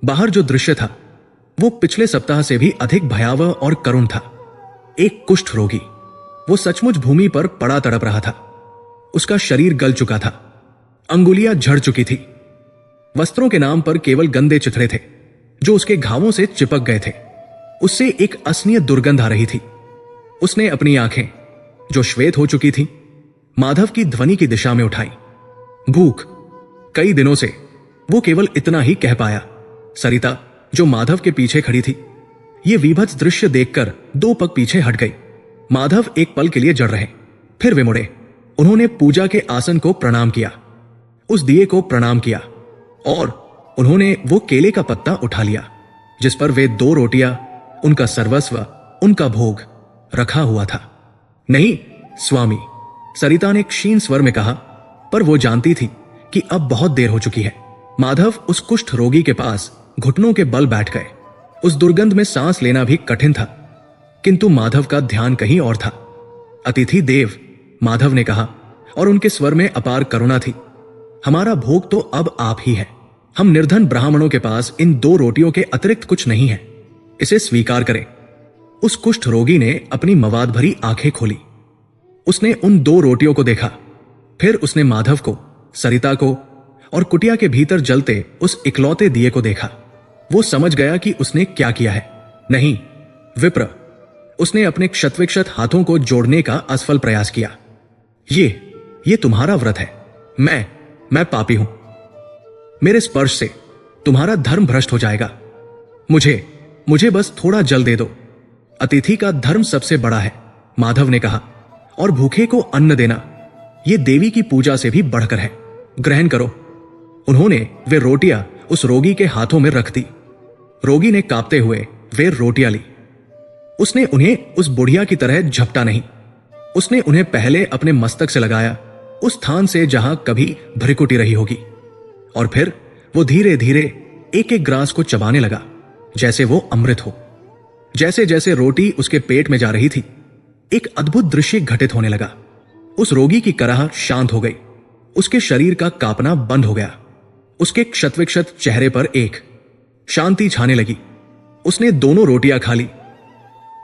बाहर जो दृश्य था वो पिछले सप्ताह से भी अधिक भयावह और करुण था। एक कुष्ठ रोगी, वो सचमुच भूमि पर पड़ा तड़प रहा था। उसका शरीर गल चुका था, अंगुलियां झड़ चुकी थी। वस्त्रों के नाम पर केवल गंदे चिथड़े थे जो उसके घावों से चिपक गए थे। उससे एक असनीय दुर्गंध आ रही थी। उसने अपनी आंखें, जो श्वेत हो चुकी थी, माधव की ध्वनि की दिशा में उठाई। भूख। कई दिनों से वो केवल इतना ही कह पाया। सरिता, जो माधव के पीछे खड़ी थी, ये वीभत्स दृश्य देखकर 2 पग पीछे हट गई। माधव एक पल के लिए जड़ रहे, फिर वे मुड़े। उन्होंने पूजा के आसन को प्रणाम किया, उस दिए को प्रणाम किया, और उन्होंने वो केले का पत्ता उठा लिया जिस पर वे 2 रोटियां, उनका सर्वस्व, उनका भोग रखा हुआ था। नहीं स्वामी, सरिता ने क्षीण स्वर में कहा, पर वो जानती थी कि अब बहुत देर हो चुकी है। माधव उस कुष्ठ रोगी के पास घुटनों के बल बैठ गए। उस दुर्गंध में सांस लेना भी कठिन था, किंतु माधव का ध्यान कहीं और था। अतिथि देव, माधव ने कहा, और उनके स्वर में अपार करुणा थी, हमारा भोग तो अब आप ही है। हम निर्धन ब्राह्मणों के पास इन 2 रोटियों के अतिरिक्त कुछ नहीं है, इसे स्वीकार करें। उस कुष्ठ रोगी ने अपनी मवाद भरी आंखें खोली। उसने उन 2 रोटियों को देखा, फिर उसने माधव को, सरिता को और कुटिया के भीतर जलते उस इकलौते दिए को देखा। वो समझ गया कि उसने क्या किया है। नहीं विप्र, उसने अपने क्षतविक्षत हाथों को जोड़ने का असफल प्रयास किया। ये तुम्हारा व्रत है। मैं पापी हूं। मेरे स्पर्श से तुम्हारा धर्म भ्रष्ट हो जाएगा। मुझे बस थोड़ा जल दे दो। अतिथि का धर्म सबसे बड़ा है, माधव ने कहा, और भूखे को अन्न देना यह देवी की पूजा से भी बढ़कर है। ग्रहण करो। उन्होंने वे रोटियां उस रोगी के हाथों में रख दी। रोगी ने कांपते हुए वे रोटियां ली। उसने उन्हें उस बुढ़िया की तरह झपटा नहीं। उसने उन्हें पहले अपने मस्तक से लगाया, उस स्थान से जहां कभी भ्रिकुटी रही होगी, और फिर वो धीरे धीरे एक एक ग्रास को चबाने लगा जैसे वो अमृत हो। जैसे जैसे रोटी उसके पेट में जा रही थी, एक अद्भुत दृश्य घटित होने लगा। उस रोगी की कराह शांत हो गई, उसके शरीर का कांपना बंद हो गया, उसके क्षतविक्षत चेहरे पर एक शांति छाने लगी। उसने दोनों रोटियां खा ली।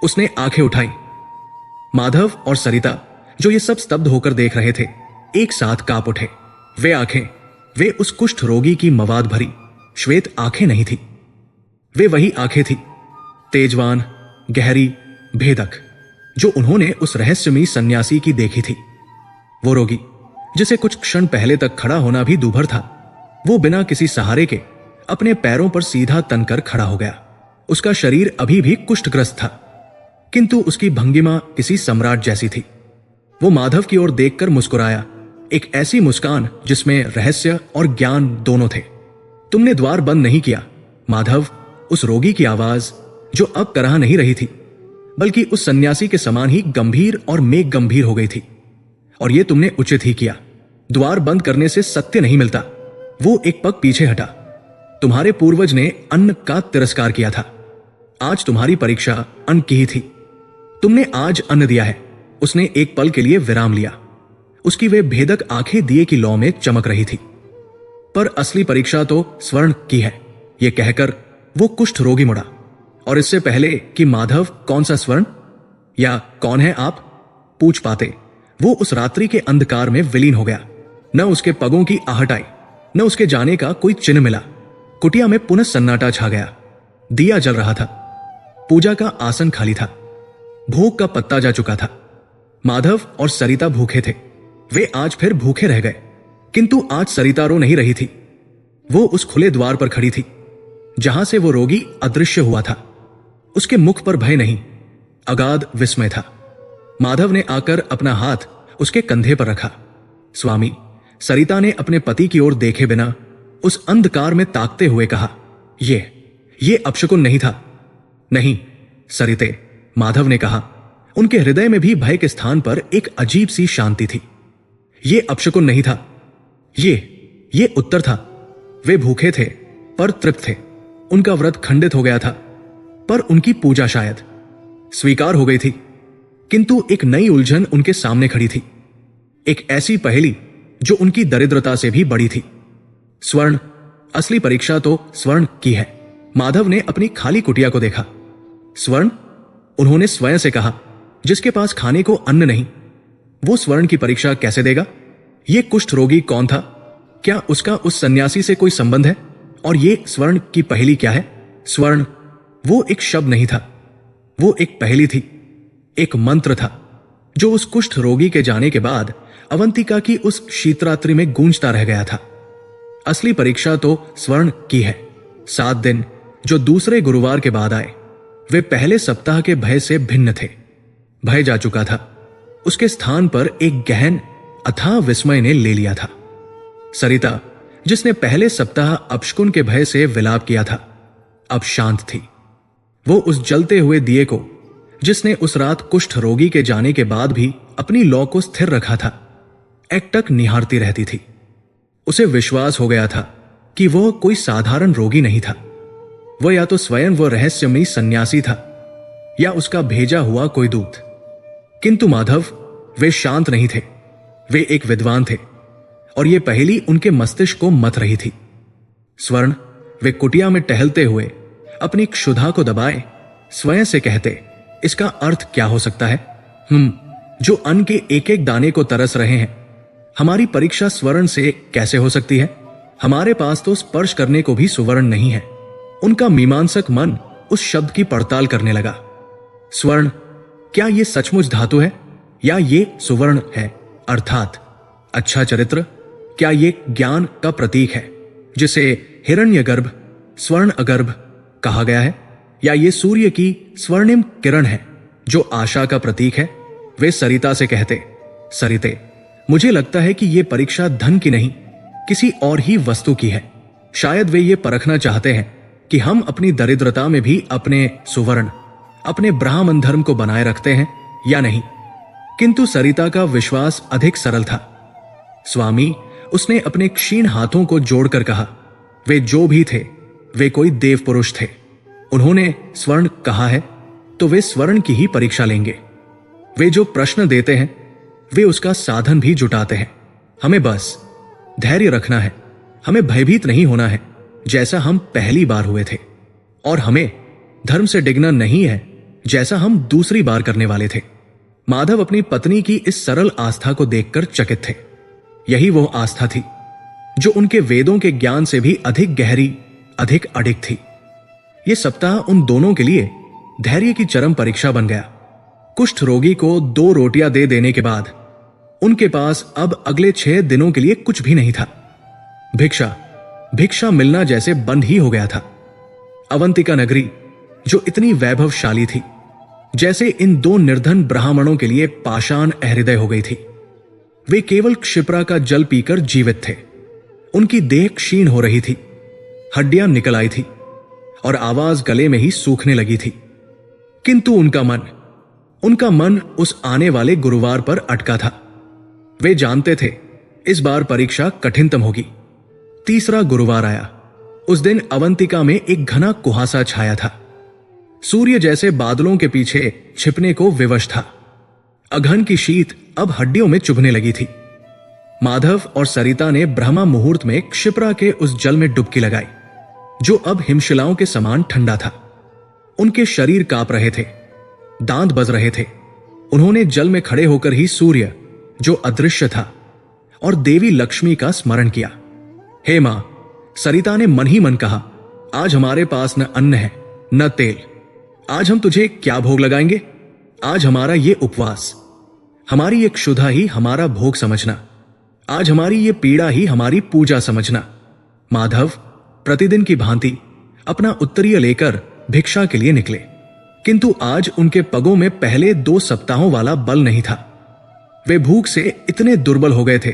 उसने आंखें उठाई। माधव और सरिता, जो ये सब स्तब्ध होकर देख रहे थे, एक साथ कांप उठे। वे आंखें, वे उस कुष्ठ रोगी की मवाद भरी श्वेत आंखें नहीं थी। वे वही आंखें थी, तेजवान, गहरी, भेदक, जो उन्होंने उस रहस्यमयी सन्यासी की देखी थी। वो रोगी, जिसे कुछ क्षण पहले तक खड़ा होना भी दूभर था, वो बिना किसी सहारे के अपने पैरों पर सीधा तनकर खड़ा हो गया। उसका शरीर अभी भी कुष्ठग्रस्त था, किंतु उसकी भंगिमा किसी सम्राट जैसी थी। वो माधव की ओर देखकर मुस्कुराया, एक ऐसी मुस्कान जिसमें रहस्य और ज्ञान दोनों थे। तुमने द्वार बंद नहीं किया, माधव। उस रोगी की आवाज, जो अब कराह नहीं रही थी, बल्कि उस सन्यासी के समान ही गंभीर और मेघ गंभीर हो गई थी। और यह तुमने उचित ही किया। द्वार बंद करने से सत्य नहीं मिलता। वो एक पग पीछे हटा। तुम्हारे पूर्वज ने अन्न का तिरस्कार किया था। आज तुम्हारी परीक्षा अन्न की ही थी। तुमने आज अन्न दिया है। उसने एक पल के लिए विराम लिया। उसकी वे भेदक आंखें दिए की लौ में चमक रही थी। पर असली परीक्षा तो स्वर्ण की है, यह कहकर वो कुष्ठ रोगी मुड़ा। और इससे पहले कि माधव कौन सा स्वर्ण या कौन है आप पूछ पाते, वो उस रात्रि के अंधकार में विलीन हो गया। न उसके पगों की आहट आई, न उसके जाने का कोई चिन्ह मिला। कुटिया में पुनः सन्नाटा छा गया। दिया जल रहा था। पूजा का आसन खाली था। भोग का पत्ता जा चुका था। माधव और सरिता भूखे थे। वे आज फिर भूखे रह गए, किंतु आज सरिता रो नहीं रही थी। वो उस खुले द्वार पर खड़ी थी, जहां से वो रोगी अदृश्य हुआ था। उसके मुख पर भय नहीं, अगाध विस्मय था। माधव ने आकर अपना हाथ उसके कंधे पर रखा। स्वामी, सरिता ने अपने पति की ओर देखे बिना उस अंधकार में ताकते हुए कहा, ये अपशकुन नहीं था। नहीं सरिते, माधव ने कहा। उनके हृदय में भी भय के स्थान पर एक अजीब सी शांति थी। ये अपशकुन नहीं था, ये उत्तर था। वे भूखे थे पर तृप्त थे। उनका व्रत खंडित हो गया था, पर उनकी पूजा शायद स्वीकार हो गई थी। किंतु एक नई उलझन उनके सामने खड़ी थी, एक ऐसी पहेली जो उनकी दरिद्रता से भी बड़ी थी। स्वर्ण, असली परीक्षा तो स्वर्ण की है। माधव ने अपनी खाली कुटिया को देखा। स्वर्ण, उन्होंने स्वयं से कहा, जिसके पास खाने को अन्न नहीं, वो स्वर्ण की परीक्षा कैसे देगा? ये कुष्ठ रोगी कौन था? क्या उसका उस सन्यासी से कोई संबंध है? और ये स्वर्ण की पहेली क्या है? स्वर्ण, वो एक शब्द नहीं था, वो एक पहेली थी, एक मंत्र था, जो उस कुष्ठ रोगी के जाने के बाद अवंतिका की उस शीतरात्रि में गूंजता रह गया था। असली परीक्षा तो स्वर्ण की है। 7 दिन जो दूसरे गुरुवार के बाद आए, वे पहले सप्ताह के भय से भिन्न थे। भय जा चुका था, उसके स्थान पर एक गहन अथाह विस्मय ने ले लिया था। सरिता, जिसने पहले सप्ताह अपशकुन के भय से विलाप किया था, अब शांत थी। वो उस जलते हुए दिए को, जिसने उस रात कुष्ठ रोगी के जाने के बाद भी अपनी लौ को स्थिर रखा था, एकटक निहारती रहती थी। उसे विश्वास हो गया था कि वह कोई साधारण रोगी नहीं था। वह या तो स्वयं वो रहस्यमयी सन्यासी था या उसका भेजा हुआ कोई दूत। किंतु माधव, वे शांत नहीं थे। वे एक विद्वान थे और यह पहेली उनके मस्तिष्क को मथ रही थी। स्वर्ण, वे कुटिया में टहलते हुए अपनी क्षुधा को दबाए स्वयं से कहते, इसका अर्थ क्या हो सकता है? जो अन्न के एक एक दाने को तरस रहे हैं, हमारी परीक्षा स्वर्ण से कैसे हो सकती है? हमारे पास तो स्पर्श करने को भी सुवर्ण नहीं है। उनका मीमांसक मन उस शब्द की पड़ताल करने लगा। स्वर्ण, क्या यह सचमुच धातु है या ये सुवर्ण है? अर्थात अच्छा चरित्र, क्या ये ज्ञान का प्रतीक है जिसे हिरण्यगर्भ, स्वर्ण अगर्भ कहा गया है? या ये सूर्य की स्वर्णिम किरण है जो आशा का प्रतीक है? वे सरिता से कहते, सरिते, मुझे लगता है कि यह परीक्षा धन की नहीं, किसी और ही वस्तु की है। शायद वे ये परखना चाहते हैं कि हम अपनी दरिद्रता में भी अपने सुवर्ण, अपने ब्राह्मण धर्म को बनाए रखते हैं या नहीं। किंतु सरिता का विश्वास अधिक सरल था। स्वामी, उसने अपने क्षीण हाथों को जोड़कर कहा, वे जो भी थे वे कोई देव पुरुष थे। उन्होंने स्वर्ण कहा है तो वे स्वर्ण की ही परीक्षा लेंगे। वे जो प्रश्न देते हैं वे उसका साधन भी जुटाते हैं। हमें बस धैर्य रखना है, हमें भयभीत नहीं होना है जैसा हम पहली बार हुए थे, और हमें धर्म से डिगना नहीं है जैसा हम दूसरी बार करने वाले थे। माधव अपनी पत्नी की इस सरल आस्था को देखकर चकित थे। यही वो आस्था थी जो उनके वेदों के ज्ञान से भी अधिक गहरी, अधिक अडिग थी। यह सप्ताह उन दोनों के लिए धैर्य की चरम परीक्षा बन गया। कुष्ठ रोगी को 2 रोटियां दे देने के बाद उनके पास अब अगले 6 दिनों के लिए कुछ भी नहीं था। भिक्षा मिलना जैसे बंद ही हो गया था। अवंतिका नगरी, जो इतनी वैभवशाली थी, जैसे इन 2 निर्धन ब्राह्मणों के लिए पाषाण अहृदय हो गई थी। वे केवल क्षिप्रा का जल पीकर जीवित थे। उनकी देह क्षीण हो रही थी, हड्डियां निकल आई थी और आवाज गले में ही सूखने लगी थी। किंतु उनका मन उस आने वाले गुरुवार पर अटका था। वे जानते थे इस बार परीक्षा कठिनतम होगी। तीसरा गुरुवार आया। उस दिन अवंतिका में एक घना कुहासा छाया था। सूर्य जैसे बादलों के पीछे छिपने को विवश था। अघन की शीत अब हड्डियों में चुभने लगी थी। माधव और सरिता ने ब्रह्मा मुहूर्त में क्षिप्रा के उस जल में डुबकी लगाई जो अब हिमशिलाओं के समान ठंडा था। उनके शरीर कांप रहे थे, दांत बज रहे थे। उन्होंने जल में खड़े होकर ही सूर्य, जो अदृश्य था, और देवी लक्ष्मी का स्मरण किया। हे मां, सरिता ने मन ही मन कहा, आज हमारे पास न अन्न है न तेल। आज हम तुझे क्या भोग लगाएंगे? आज हमारा ये उपवास, हमारी ये क्षुधा ही हमारा भोग समझना। आज हमारी ये पीड़ा ही हमारी पूजा समझना। माधव प्रतिदिन की भांति अपना उत्तरीय लेकर भिक्षा के लिए निकले, किंतु आज उनके पगों में पहले 2 सप्ताहों वाला बल नहीं था। वे भूख से इतने दुर्बल हो गए थे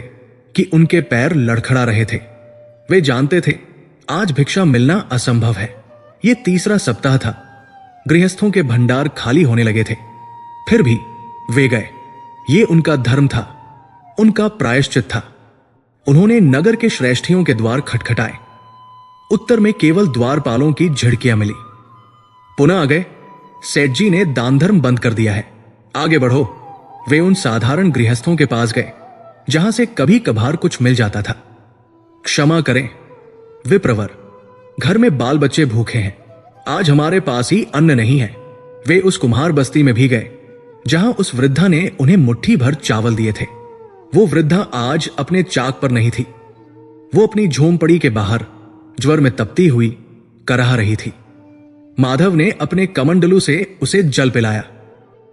कि उनके पैर लड़खड़ा रहे थे। वे जानते थे आज भिक्षा मिलना असंभव है। यह तीसरा सप्ताह था। गृहस्थों के भंडार खाली होने लगे थे। फिर भी वे गए। ये उनका धर्म था, उनका प्रायश्चित था। उन्होंने नगर के श्रेष्ठियों के द्वार खटखटाए। उत्तर में केवल द्वारपालों की झिड़कियां मिली। पुनः आ गए। सेठ जी ने दान धर्म बंद कर दिया है, आगे बढ़ो। वे उन साधारण गृहस्थों के पास गए जहां से कभी कभार कुछ मिल जाता था। क्षमा करें विप्रवर, घर में बाल बच्चे भूखे हैं, आज हमारे पास ही अन्न नहीं है। वे उस कुम्हार बस्ती में भी गए जहां उस वृद्धा ने उन्हें मुट्ठी भर चावल दिए थे। वो वृद्धा आज अपने चाक पर नहीं थी। वो अपनी झोंपड़ी के बाहर ज्वर में तपती हुई कराह रही थी। माधव ने अपने कमंडलू से उसे जल पिलाया।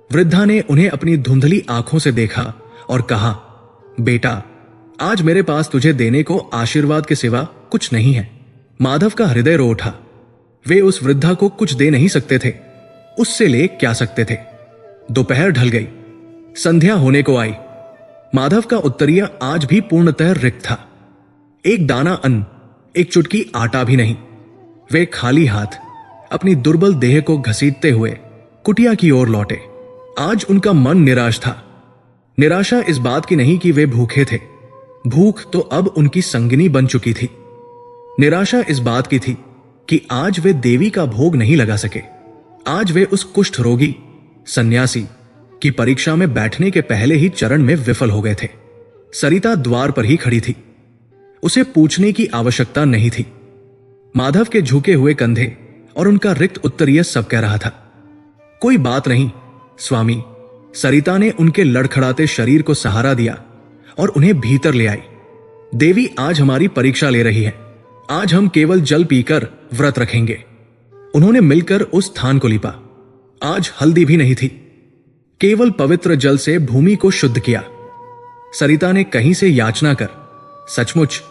वृद्धा ने उन्हें अपनी धुंधली आंखों से देखा और कहा, बेटा, आज मेरे पास तुझे देने को आशीर्वाद के सिवा कुछ नहीं है। माधव का हृदय रो उठा। वे उस वृद्धा को कुछ दे नहीं सकते थे, उससे ले क्या सकते थे। दोपहर ढल गई, संध्या होने को आई। माधव का उत्तरीय आज भी पूर्णतः रिक्त था। एक दाना अन्न, एक चुटकी आटा भी नहीं। वे खाली हाथ अपनी दुर्बल देह को घसीटते हुए कुटिया की ओर लौटे। आज उनका मन निराश था। निराशा इस बात की नहीं कि वे भूखे थे, भूख तो अब उनकी संगिनी बन चुकी थी। निराशा इस बात की थी कि आज वे देवी का भोग नहीं लगा सके। आज वे उस कुष्ठ रोगी सन्यासी की परीक्षा में बैठने के पहले ही चरण में विफल हो गए थे। सरिता द्वार पर ही खड़ी थी, उसे पूछने की आवश्यकता नहीं थी। माधव के झुके हुए कंधे और उनका रिक्त उत्तरीय सब कह रहा था, कोई बात नहीं स्वामी। सरिता ने उनके लड़खड़ाते शरीर को सहारा दिया और उन्हें भीतर ले आई। देवी आज हमारी परीक्षा ले रही है, आज हम केवल जल पीकर व्रत रखेंगे। उन्होंने मिलकर उस स्थान को लिपा। आज हल्दी भी नहीं थी, केवल पवित्र जल से भूमि को शुद्ध किया। सरिता ने कहीं से याचना कर सचमुच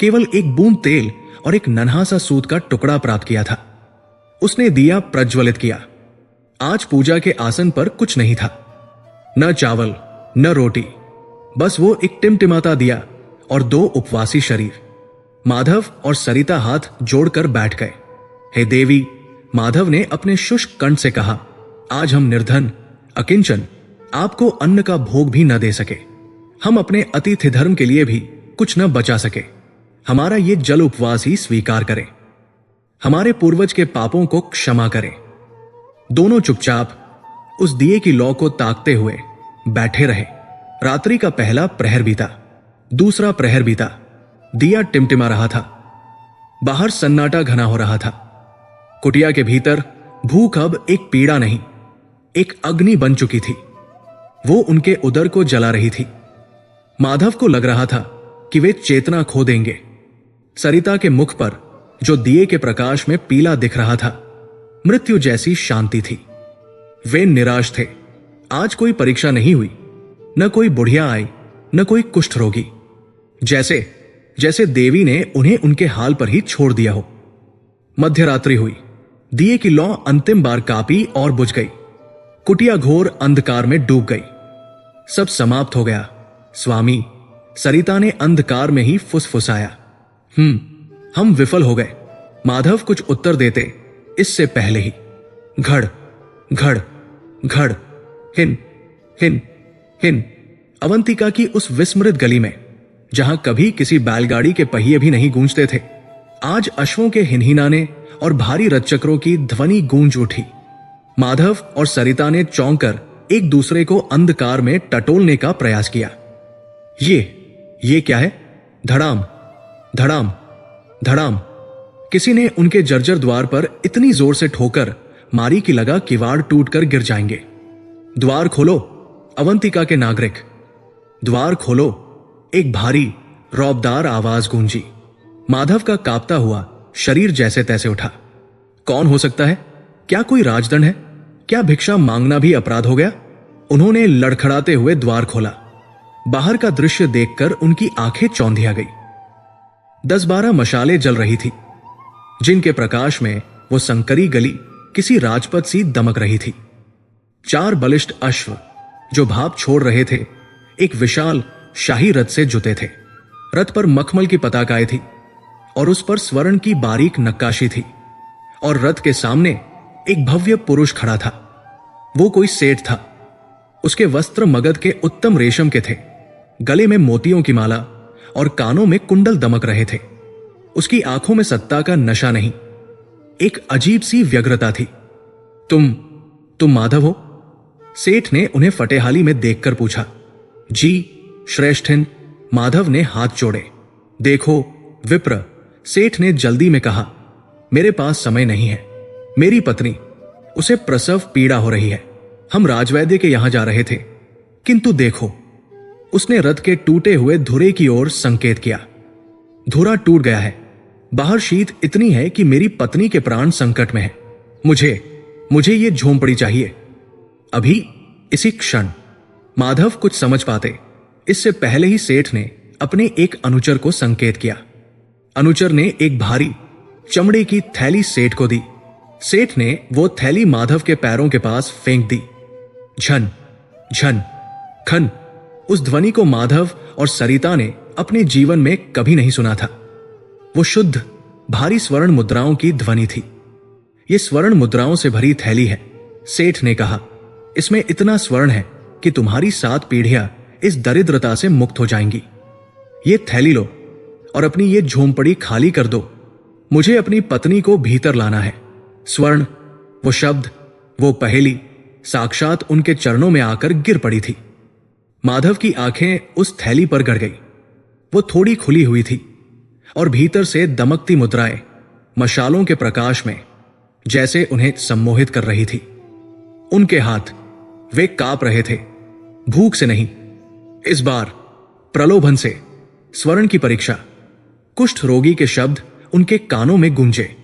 केवल एक बूंद तेल और एक नन्हा सा सूत का टुकड़ा प्राप्त किया था। उसने दिया प्रज्वलित किया। आज पूजा के आसन पर कुछ नहीं था, न चावल न रोटी, बस वो एक टिमटिमाता दिया और दो उपवासी शरीर। माधव और सरिता हाथ जोड़कर बैठ गए। हे देवी, माधव ने अपने शुष्क कंठ से कहा, आज हम निर्धन अकिंचन आपको अन्न का भोग भी न दे सके। हम अपने अतिथि धर्म के लिए भी कुछ न बचा सके। हमारा ये जल उपवास ही स्वीकार करें, हमारे पूर्वज के पापों को क्षमा करें। दोनों चुपचाप उस दिए की लौ को ताकते हुए बैठे रहे। रात्रि का पहला प्रहर बीता, दूसरा प्रहर बीता। दिया टिमटिमा रहा था, बाहर सन्नाटा घना हो रहा था। कुटिया के भीतर भूख अब एक पीड़ा नहीं, एक अग्नि बन चुकी थी। वो उनके उदर को जला रही थी। माधव को लग रहा था कि वे चेतना खो देंगे। सरिता के मुख पर जो दिए के प्रकाश में पीला दिख रहा था, मृत्यु जैसी शांति थी। वे निराश थे। आज कोई परीक्षा नहीं हुई, न कोई बुढ़िया आई, न कोई कुष्ठ रोगी। जैसे जैसे देवी ने उन्हें उनके हाल पर ही छोड़ दिया हो। मध्यरात्रि हुई, दिए की लौ अंतिम बार कापी और बुझ गई। कुटिया घोर अंधकार में डूब गई। सब समाप्त हो गया स्वामी, सरिता ने अंधकार में ही फुसफुसाया। हम विफल हो गए। माधव कुछ उत्तर देते इससे पहले ही घड़ घड़ घड़, हिन हिन हिन। अवंतिका की उस विस्मृत गली में, जहां कभी किसी बैलगाड़ी के पहिए भी नहीं गूंजते थे, आज अश्वों के हिनहिनाने और भारी रथचक्रों की ध्वनि गूंज उठी। माधव और सरिता ने चौंक कर एक दूसरे को अंधकार में टटोलने का प्रयास किया। ये क्या है? धड़ाम धड़ाम धड़ाम। किसी ने उनके जर्जर द्वार पर इतनी जोर से ठोकर मारी कि लगा किवाड़ टूटकर गिर जाएंगे। द्वार खोलो अवंतिका के नागरिक, द्वार खोलो। एक भारी रौबदार आवाज गूंजी। माधव का कांपता हुआ शरीर जैसे तैसे उठा। कौन हो सकता है? क्या कोई राजदंड है? क्या भिक्षा मांगना भी अपराध हो गया? उन्होंने लड़खड़ाते हुए द्वार खोला। बाहर का दृश्य देखकर उनकी आंखें चौंधिया गई। 10-12 मशालें जल रही थी, जिनके प्रकाश में वो संकरी गली किसी राजपथ सी दमक रही थी। 4 बलिष्ठ अश्व जो भाप छोड़ रहे थे, एक विशाल शाही रथ से जुते थे। रथ पर मखमल की पताकाएं थी और उस पर स्वर्ण की बारीक नक्काशी थी। और रथ के सामने एक भव्य पुरुष खड़ा था। वो कोई सेठ था। उसके वस्त्र मगध के उत्तम रेशम के थे। गले में मोतियों की माला और कानों में कुंडल दमक रहे थे। उसकी आंखों में सत्ता का नशा नहीं, एक अजीब सी व्यग्रता थी। तुम माधव हो? सेठ ने उन्हें फटेहाली में देखकर पूछा। जी श्रेष्ठिन, माधव ने हाथ जोड़े। देखो विप्र, सेठ ने जल्दी में कहा, मेरे पास समय नहीं है। मेरी पत्नी, उसे प्रसव पीड़ा हो रही है। हम राजवैद्य के यहां जा रहे थे, किंतु देखो। उसने रथ के टूटे हुए धुरे की ओर संकेत किया। धुरा टूट गया है। बाहर शीत इतनी है कि मेरी पत्नी के प्राण संकट में है। मुझे ये झोंपड़ी चाहिए, अभी, इसी क्षण। माधव कुछ समझ पाते इससे पहले ही सेठ ने अपने एक अनुचर को संकेत किया। अनुचर ने एक भारी चमड़े की थैली सेठ को दी। सेठ ने वो थैली माधव के पैरों के पास फेंक दी। झन झन खन, उस ध्वनि को माधव और सरिता ने अपने जीवन में कभी नहीं सुना था। वो शुद्ध भारी स्वर्ण मुद्राओं की ध्वनि थी। ये स्वर्ण मुद्राओं से भरी थैली है, सेठ ने कहा। इसमें इतना स्वर्ण है कि तुम्हारी 7 पीढ़ियां इस दरिद्रता से मुक्त हो जाएंगी। ये थैली लो और अपनी ये झोंपड़ी खाली कर दो। मुझे अपनी पत्नी को भीतर लाना है। स्वर्ण, वो शब्द, वो पहेली साक्षात उनके चरणों में आकर गिर पड़ी थी। माधव की आंखें उस थैली पर गड़ गई। वो थोड़ी खुली हुई थी और भीतर से दमकती मुद्राएं मशालों के प्रकाश में जैसे उन्हें सम्मोहित कर रही थी। उनके हाथ, वे कांप रहे थे, भूख से नहीं, इस बार प्रलोभन से। स्वर्ण की परीक्षा, कुष्ठ रोगी के शब्द उनके कानों में गूंजे।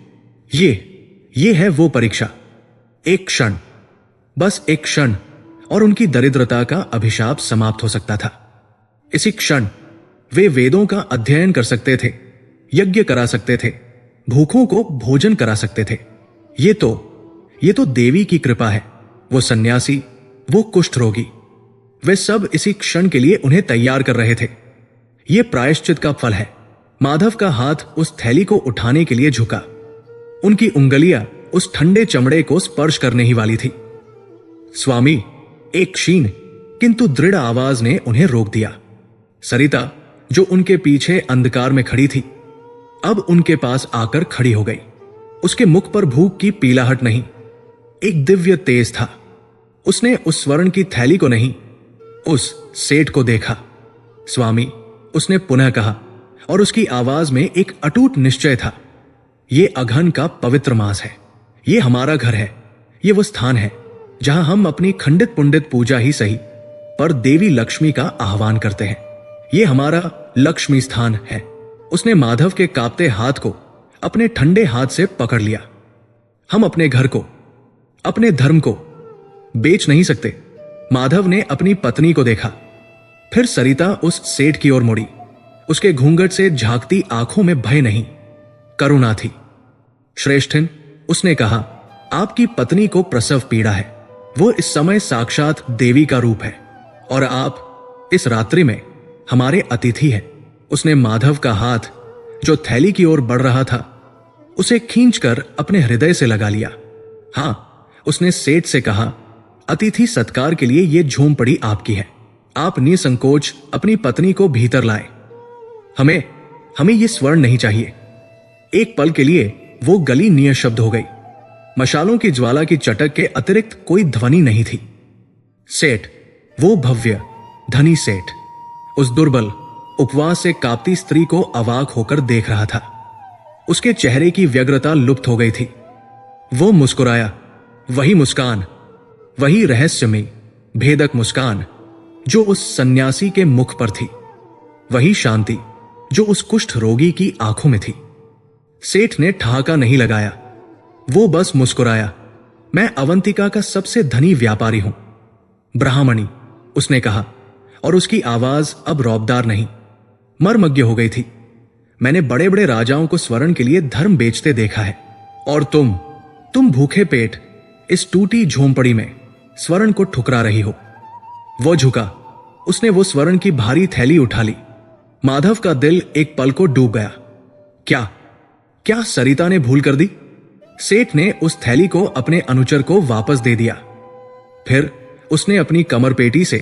ये है वो परीक्षा। एक क्षण, बस एक क्षण, और उनकी दरिद्रता का अभिशाप समाप्त हो सकता था। इसी क्षण वे वेदों का अध्ययन कर सकते थे, यज्ञ करा सकते थे, भूखों को भोजन करा सकते थे। ये तो देवी की कृपा है। वो सन्यासी, वो कुष्ठ रोगी, वे सब इसी क्षण के लिए उन्हें तैयार कर रहे थे। ये प्रायश्चित का फल है। माधव का हाथ उस थैली को उठाने के लिए झुका। उनकी उंगलियां उस ठंडे चमड़े को स्पर्श करने ही वाली थी। स्वामी, एक क्षीण किंतु दृढ़ आवाज ने उन्हें रोक दिया। सरिता, जो उनके पीछे अंधकार में खड़ी थी, अब उनके पास आकर खड़ी हो गई। उसके मुख पर भूख की पीलाहट नहीं, एक दिव्य तेज था। उसने उस स्वर्ण की थैली को नहीं, उस सेठ को देखा। स्वामी, उसने पुनः कहा, और उसकी आवाज में एक अटूट निश्चय था। ये अघन का पवित्र मास है। ये हमारा घर है। ये वो स्थान है जहां हम अपनी खंडित पुंडित पूजा ही सही, पर देवी लक्ष्मी का आह्वान करते हैं। ये हमारा लक्ष्मी स्थान है। उसने माधव के कांपते हाथ को अपने ठंडे हाथ से पकड़ लिया। हम अपने घर को, अपने धर्म को बेच नहीं सकते। माधव ने अपनी पत्नी को देखा। फिर सरिता उस सेठ की ओर मुड़ी। उसके घूंघट से झांकती आंखों में भय नहीं, करुणा थी। श्रेष्ठिन, उसने कहा, आपकी पत्नी को प्रसव पीड़ा है। वो इस समय साक्षात देवी का रूप है, और आप इस रात्रि में हमारे अतिथि हैं। उसने माधव का हाथ, जो थैली की ओर बढ़ रहा था, उसे खींचकर अपने हृदय से लगा लिया। हां, उसने सेठ से कहा, अतिथि सत्कार के लिए यह झोंपड़ी आपकी है। आप निसंकोच अपनी पत्नी को भीतर लाए। हमें यह स्वर्ण नहीं चाहिए। एक पल के लिए वो गली निःशब्द हो गई। मशालों की ज्वाला की चटक के अतिरिक्त कोई ध्वनि नहीं थी। सेठ, वो भव्य धनी सेठ, उस दुर्बल उपवास से कांपती स्त्री को अवाक होकर देख रहा था। उसके चेहरे की व्यग्रता लुप्त हो गई थी। वो मुस्कुराया, वही मुस्कान, वही रहस्यमयी भेदक मुस्कान जो उस सन्यासी के मुख पर थी, वही शांति जो उस कुष्ठ रोगी की आंखों में थी। सेठ ने ठहाका नहीं लगाया, वो बस मुस्कुराया। मैं अवंतिका का सबसे धनी व्यापारी हूं, ब्राह्मणी, उसने कहा, और उसकी आवाज अब रौबदार नहीं, मर्मज्ञ हो गई थी। मैंने बड़े बड़े राजाओं को स्वर्ण के लिए धर्म बेचते देखा है, और तुम भूखे पेट इस टूटी झोंपड़ी में स्वर्ण को ठुकरा रही हो। वो झुका, उसने वो स्वर्ण की भारी थैली उठा ली। माधव का दिल एक पल को डूब गया। क्या सरिता ने भूल कर दी? सेठ ने उस थैली को अपने अनुचर को वापस दे दिया। फिर उसने अपनी कमरपेटी से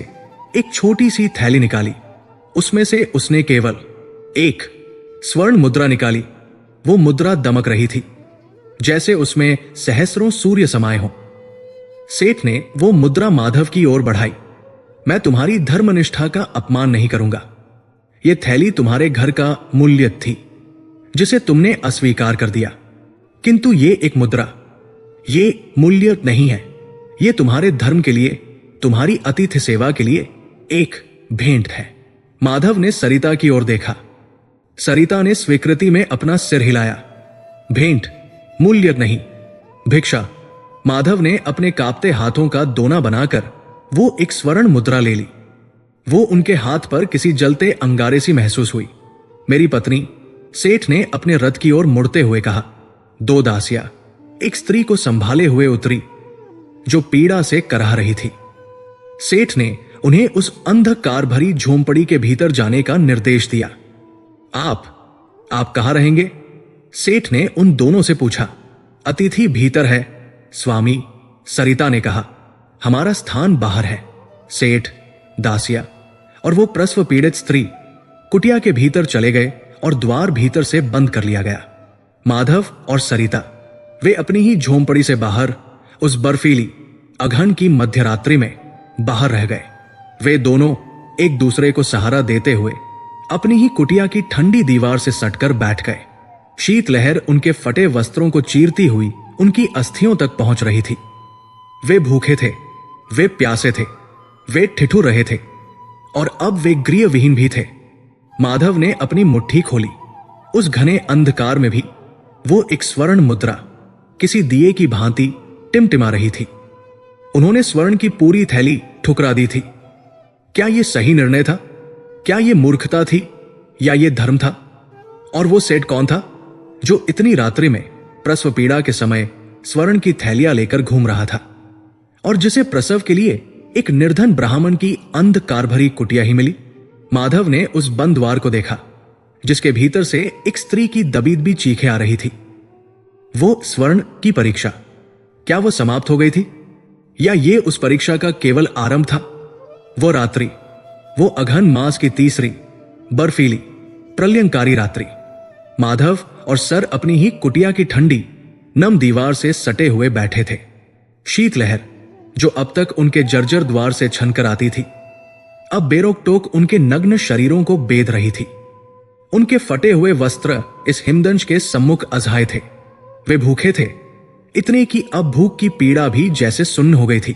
एक छोटी सी थैली निकाली। उसमें से उसने केवल एक स्वर्ण मुद्रा निकाली। वो मुद्रा दमक रही थी, जैसे उसमें सहस्रों सूर्य समाये हों। सेठ ने वो मुद्रा माधव की ओर बढ़ाई। मैं तुम्हारी धर्मनिष्ठा का अपमान नहीं करूंगा। यह थैली तुम्हारे घर का मूल्य थी, जिसे तुमने अस्वीकार कर दिया। किंतु ये एक मुद्रा, ये मूल्य नहीं है। ये तुम्हारे धर्म के लिए, तुम्हारी अतिथि सेवा के लिए एक भेंट है। माधव ने सरिता की ओर देखा। सरिता ने स्वीकृति में अपना सिर हिलाया। भेंट, मूल्य नहीं, भिक्षा। माधव ने अपने कांपते हाथों का दोना बनाकर वो एक स्वर्ण मुद्रा ले ली। वो उनके हाथ पर किसी जलते अंगारे सी महसूस हुई। मेरी पत्नी, सेठ ने अपने रथ की ओर मुड़ते हुए कहा। 2 दासियां एक स्त्री को संभाले हुए उतरी जो पीड़ा से कराह रही थी। सेठ ने उन्हें उस अंधकार भरी झोंपड़ी के भीतर जाने का निर्देश दिया। आप कहां रहेंगे? सेठ ने उन दोनों से पूछा। अतिथि भीतर है स्वामी, सरिता ने कहा। हमारा स्थान बाहर है। सेठ, दासिया और वो प्रसव पीड़ित स्त्री कुटिया के भीतर चले गए और द्वार भीतर से बंद कर लिया गया। माधव और सरिता वे अपनी ही झोंपड़ी से बाहर उस बर्फीली अघन की मध्यरात्रि में बाहर रह गए। वे दोनों एक दूसरे को सहारा देते हुए अपनी ही कुटिया की ठंडी दीवार से सटकर बैठ गए। शीतलहर उनके फटे वस्त्रों को चीरती हुई उनकी अस्थियों तक पहुंच रही थी। वे भूखे थे, वे प्यासे थे, वे ठिठुर रहे थे और अब वे गृहविहीन भी थे। माधव ने अपनी मुट्ठी खोली। उस घने अंधकार में भी वो एक स्वर्ण मुद्रा किसी दिए की भांति टिमटिमा रही थी। उन्होंने स्वर्ण की पूरी थैली ठुकरा दी थी। क्या यह सही निर्णय था? क्या यह मूर्खता थी या यह धर्म था? और वो सेठ कौन था जो इतनी रात्रि में प्रसव पीड़ा के समय स्वर्ण की थैलियां लेकर घूम रहा था और जिसे प्रसव के लिए एक निर्धन ब्राह्मण की अंधकार भरी कुटिया ही मिली? माधव ने उस बंद द्वार को देखा जिसके भीतर से एक स्त्री की दबीदबी चीखें आ रही थी। वो स्वर्ण की परीक्षा, क्या वो समाप्त हो गई थी या ये उस परीक्षा का केवल आरंभ था? वो रात्रि, वो अघन मास की तीसरी बर्फीली प्रलयंकारी रात्रि। माधव और सर अपनी ही कुटिया की ठंडी नम दीवार से सटे हुए बैठे थे। शीतलहर जो अब तक उनके जर्जर द्वार से छनकर आती थी अब बेरोक टोक उनके नग्न शरीरों को बेध रही थी। उनके फटे हुए वस्त्र इस हिमदंश के सम्मुख अजहाए थे। वे भूखे थे, इतने कि अब भूख की पीड़ा भी जैसे सुन्न हो गई थी।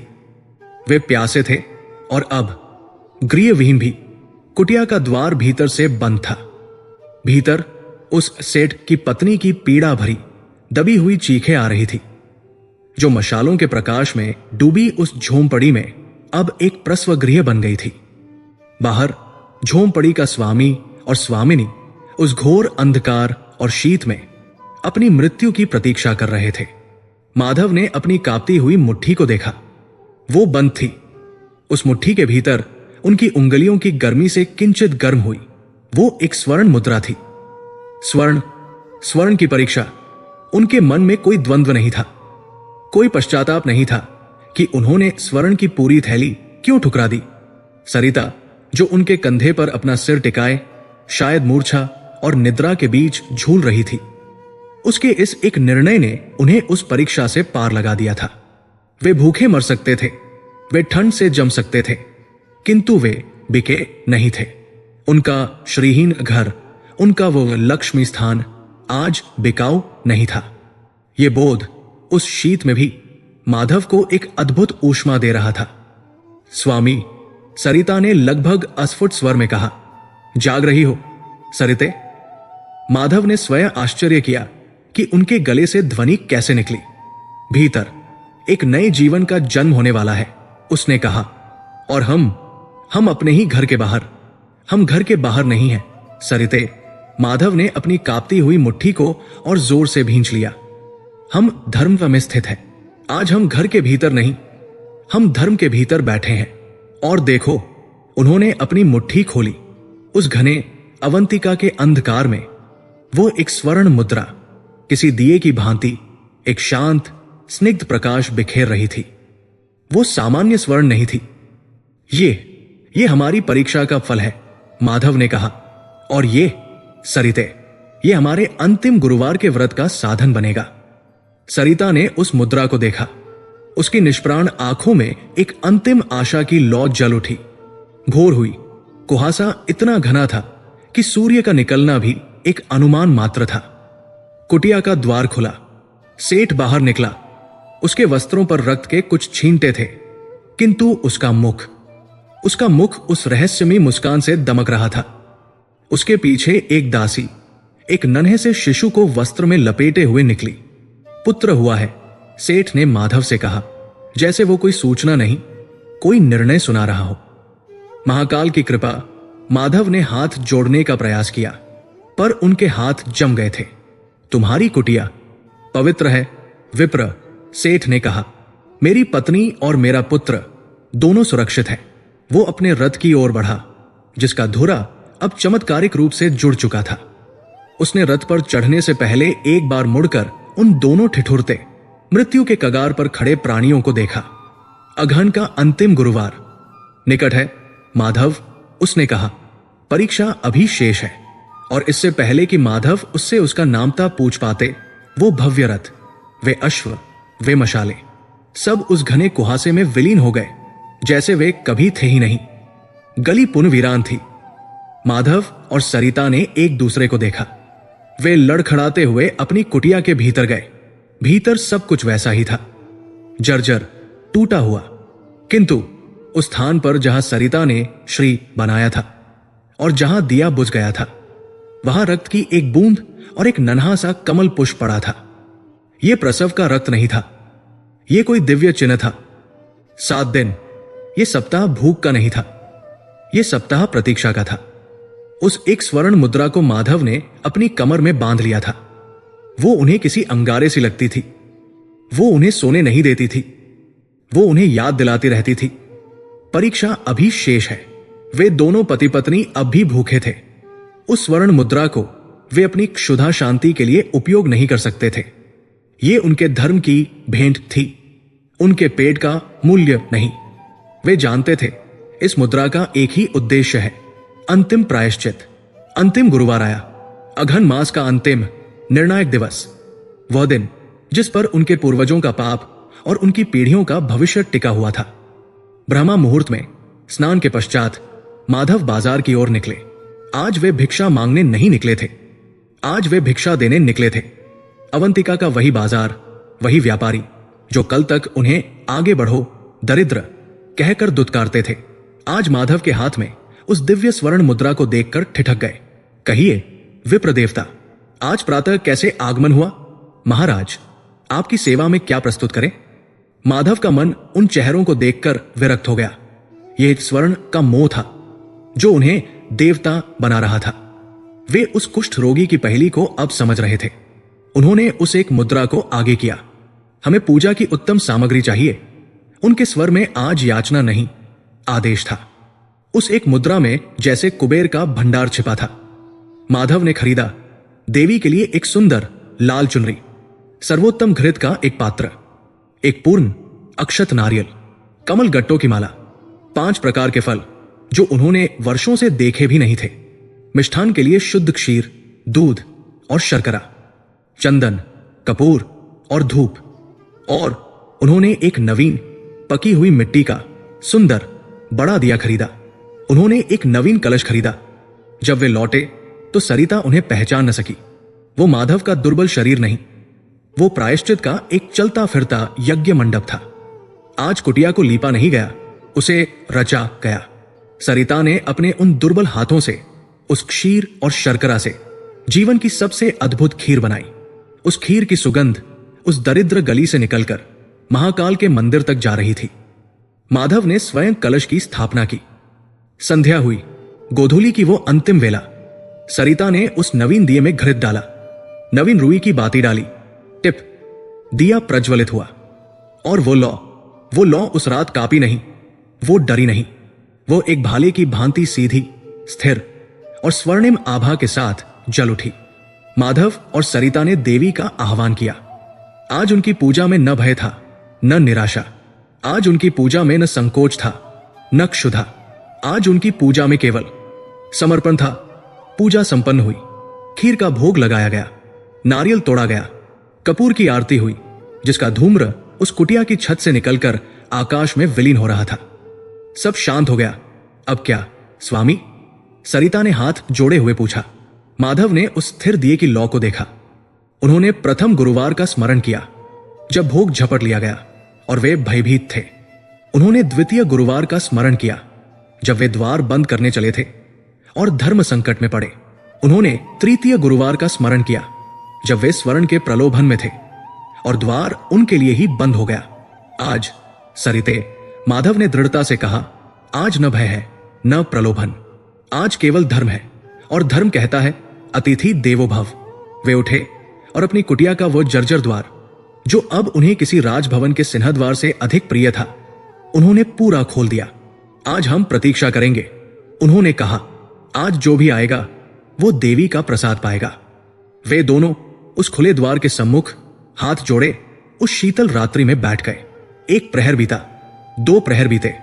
वे प्यासे थे और अब गृहविहीन भी। कुटिया का द्वार भीतर से बंद था। भीतर उस सेठ की पत्नी की पीड़ा भरी दबी हुई चीखें आ रही थी जो मशालों के प्रकाश में डूबी उस झोंपड़ी में अब एक प्रसव गृह बन गई थी। बाहर झोंपड़ी का स्वामी और स्वामिनी उस घोर अंधकार और शीत में अपनी मृत्यु की प्रतीक्षा कर रहे थे। माधव ने अपनी कांपती हुई मुट्ठी को देखा। वो बंद थी। उस मुट्ठी के भीतर उनकी उंगलियों की गर्मी से किंचित गर्म हुई वो एक स्वर्ण मुद्रा थी। स्वर्ण की परीक्षा। उनके मन में कोई द्वंद्व नहीं था, कोई पश्चाताप नहीं था कि उन्होंने स्वर्ण की पूरी थैली क्यों ठुकरा दी। सरिता जो उनके कंधे पर अपना सिर टिकाए शायद मूर्छा और निद्रा के बीच झूल रही थी, उसके इस एक निर्णय ने उन्हें उस परीक्षा से पार लगा दिया था। वे भूखे मर सकते थे, वे ठंड से जम सकते थे, किंतु वे बिके नहीं थे। उनका श्रीहीन घर, उनका वो लक्ष्मी स्थान आज बिकाऊ नहीं था। ये बोध उस शीत में भी माधव को एक अद्भुत ऊष्मा दे रहा था। स्वामी, सरिता ने लगभग अस्फुट स्वर में कहा। जाग रही हो सरिते? माधव ने स्वयं आश्चर्य किया कि उनके गले से ध्वनि कैसे निकली। भीतर एक नए जीवन का जन्म होने वाला है, उसने कहा। और हम अपने ही घर के बाहर, हम घर के बाहर नहीं हैं सरिते। माधव ने अपनी कांपती हुई मुट्ठी को और जोर से भींच लिया। हम धर्म में स्थित हैं। आज हम घर के भीतर नहीं, हम धर्म के भीतर बैठे हैं। और देखो, उन्होंने अपनी मुट्ठी खोली। उस घने अवंतिका के अंधकार में वो एक स्वर्ण मुद्रा किसी दिए की भांति एक शांत स्निग्ध प्रकाश बिखेर रही थी। वो सामान्य स्वर्ण नहीं थी। ये हमारी परीक्षा का फल है, माधव ने कहा। और ये सरिते, ये हमारे अंतिम गुरुवार के व्रत का साधन बनेगा। सरिता ने उस मुद्रा को देखा। उसकी निष्प्राण आंखों में एक अंतिम आशा की लौ जल उठी। घोर हुई कुहासा इतना घना था कि सूर्य का निकलना भी एक अनुमान मात्र था। कुटिया का द्वार खुला। सेठ बाहर निकला। उसके वस्त्रों पर रक्त के कुछ छींटे थे, किंतु उसका मुख उस रहस्यमयी मुस्कान से दमक रहा था। उसके पीछे एक दासी एक नन्हे से शिशु को वस्त्र में लपेटे हुए निकली। पुत्र हुआ है, सेठ ने माधव से कहा, जैसे वो कोई सूचना नहीं, कोई निर्णय सुना रहा हो। महाकाल की कृपा, माधव ने हाथ जोड़ने का प्रयास किया, पर उनके हाथ जम गए थे। तुम्हारी कुटिया पवित्र है, विप्र, सेठ ने कहा। मेरी पत्नी और मेरा पुत्र दोनों सुरक्षित हैं। वो अपने रथ की ओर बढ़ा, जिसका धुरा अब चमत्कारिक रूप से जुड़ चुका था। उसने रथ पर चढ़ने से पहले एक बार मुड़कर उन दोनों ठिठुरते, मृत्यु के कगार पर खड़े प्राणियों को देखा। अगहन का अंतिम गुरुवार निकट है, माधव, उसने कहा। परीक्षा अभी शेष है, और इससे पहले कि माधव उससे उसका नामता पूछ पाते, वो भव्य रथ, वे अश्व, वे मशाले, सब उस घने कुहासे में विलीन हो गए, जैसे वे कभी थे ही नहीं। गली पुन वीरान थी। माधव और सरिता ने एक दूसरे को देखा। वे लड़खड़ाते हुए अपनी कुटिया के भीतर गए। भीतर सब कुछ वैसा ही था, जर्जर, टूटा हुआ, किंतु उस स्थान पर जहां सरिता ने श्री बनाया था और जहां दिया बुझ गया था, वहां रक्त की एक बूंद और एक नन्हा सा कमल पुष्प पड़ा था। यह प्रसव का रक्त नहीं था, यह कोई दिव्य चिन्ह था। 7 दिन, यह सप्ताह भूख का नहीं था, यह सप्ताह प्रतीक्षा का था। उस एक स्वर्ण मुद्रा को माधव ने अपनी कमर में बांध लिया था। वो उन्हें किसी अंगारे सी लगती थी। वो उन्हें सोने नहीं देती थी। वो उन्हें याद दिलाती रहती थी, परीक्षा अभी शेष है। वे दोनों पति पत्नी अब भी भूखे थे। उस स्वर्ण मुद्रा को वे अपनी क्षुधा शांति के लिए उपयोग नहीं कर सकते थे। ये उनके धर्म की भेंट थी, उनके पेट का मूल्य नहीं। वे जानते थे इस मुद्रा का एक ही उद्देश्य है, अंतिम प्रायश्चित। अंतिम गुरुवार आया, अघन मास का अंतिम निर्णायक दिवस, वह दिन जिस पर उनके पूर्वजों का पाप और उनकी पीढ़ियों का भविष्य टिका हुआ था। ब्रह्मा मुहूर्त में स्नान के पश्चात माधव बाजार की ओर निकले। आज वे भिक्षा मांगने नहीं निकले थे, आज वे भिक्षा देने निकले थे। अवंतिका का वही बाजार, वही व्यापारी जो कल तक उन्हें आगे बढ़ो दरिद्र कहकर दुत्कारते थे, आज माधव के हाथ में उस दिव्य स्वर्ण मुद्रा को देखकर ठिठक गए। कहिए विप्र देवता, आज प्रातः कैसे आगमन हुआ? महाराज, आपकी सेवा में क्या प्रस्तुत करें? माधव का मन उन चेहरों को देखकर विरक्त हो गया। यह स्वर्ण का मोह था जो उन्हें देवता बना रहा था। वे उस कुष्ठ रोगी की पहेली को अब समझ रहे थे। उन्होंने उस एक मुद्रा को आगे किया। हमें पूजा की उत्तम सामग्री चाहिए। उनके स्वर में आज याचना नहीं, आदेश था। उस एक मुद्रा में जैसे कुबेर का भंडार छिपा था। माधव ने खरीदा देवी के लिए एक सुंदर लाल चुनरी, सर्वोत्तम घृत का एक पात्र, एक पूर्ण अक्षत नारियल, कमल गट्टों की माला, 5 प्रकार के फल जो उन्होंने वर्षों से देखे भी नहीं थे, मिष्ठान के लिए शुद्ध क्षीर, दूध और शर्करा, चंदन, कपूर और धूप, और उन्होंने एक नवीन पकी हुई मिट्टी का सुंदर बड़ा दिया खरीदा। उन्होंने एक नवीन कलश खरीदा। जब वे लौटे तो सरिता उन्हें पहचान न सकी। वो माधव का दुर्बल शरीर नहीं, वो प्रायश्चित का एक चलता फिरता यज्ञ मंडप था। आज कुटिया को लीपा नहीं गया, उसे रचा गया। सरिता ने अपने उन दुर्बल हाथों से, उस क्षीर और शर्करा से जीवन की सबसे अद्भुत खीर बनाई। उस खीर की सुगंध उस दरिद्र गली से निकलकर महाकाल के मंदिर तक जा रही थी। माधव ने स्वयं कलश की स्थापना की। संध्या हुई, गोधूली की वो अंतिम वेला। सरिता ने उस नवीन दिए में घृत डाला, नवीन रुई की बाती डाली, टिप, दिया प्रज्वलित हुआ। और वो लौ उस रात कांपी नहीं, वो डरी नहीं। वो एक भाले की भांति सीधी, स्थिर और स्वर्णिम आभा के साथ जल उठी। माधव और सरिता ने देवी का आह्वान किया। आज उनकी पूजा में न भय था, न निराशा। आज उनकी पूजा में न संकोच था, न क्षुधा। आज उनकी पूजा में केवल समर्पण था। पूजा संपन्न हुई, खीर का भोग लगाया गया, नारियल तोड़ा गया, कपूर की आरती हुई, जिसका धूम्र उस कुटिया की छत से निकलकर आकाश में विलीन हो रहा था। सब शांत हो गया। अब क्या स्वामी? सरिता ने हाथ जोड़े हुए पूछा। माधव ने उस स्थिर दिए की लौ को देखा। उन्होंने प्रथम गुरुवार का स्मरण किया, जब भोग झपट लिया गया और वे भयभीत थे। उन्होंने द्वितीय गुरुवार का स्मरण किया, जब वे द्वार बंद करने चले थे और धर्म संकट में पड़े। उन्होंने तृतीय गुरुवार का स्मरण किया, जब वे स्वर्ण के प्रलोभन में थे और द्वार उनके लिए ही बंद हो गया। आज सरिते, माधव ने दृढ़ता से कहा, आज न भय है, न प्रलोभन। आज केवल धर्म है, और धर्म कहता है अतिथि देवो भव। वे उठे और अपनी कुटिया का वो जर्जर द्वार, जो अब उन्हें किसी राजभवन के सिंहद्वार से अधिक प्रिय था, उन्होंने पूरा खोल दिया। आज हम प्रतीक्षा करेंगे, उन्होंने कहा। आज जो भी आएगा वो देवी का प्रसाद पाएगा। वे दोनों उस खुले द्वार के सम्मुख हाथ जोड़े उस शीतल रात्रि में बैठ गए। एक प्रहर बीता, 2 प्रहर बीते,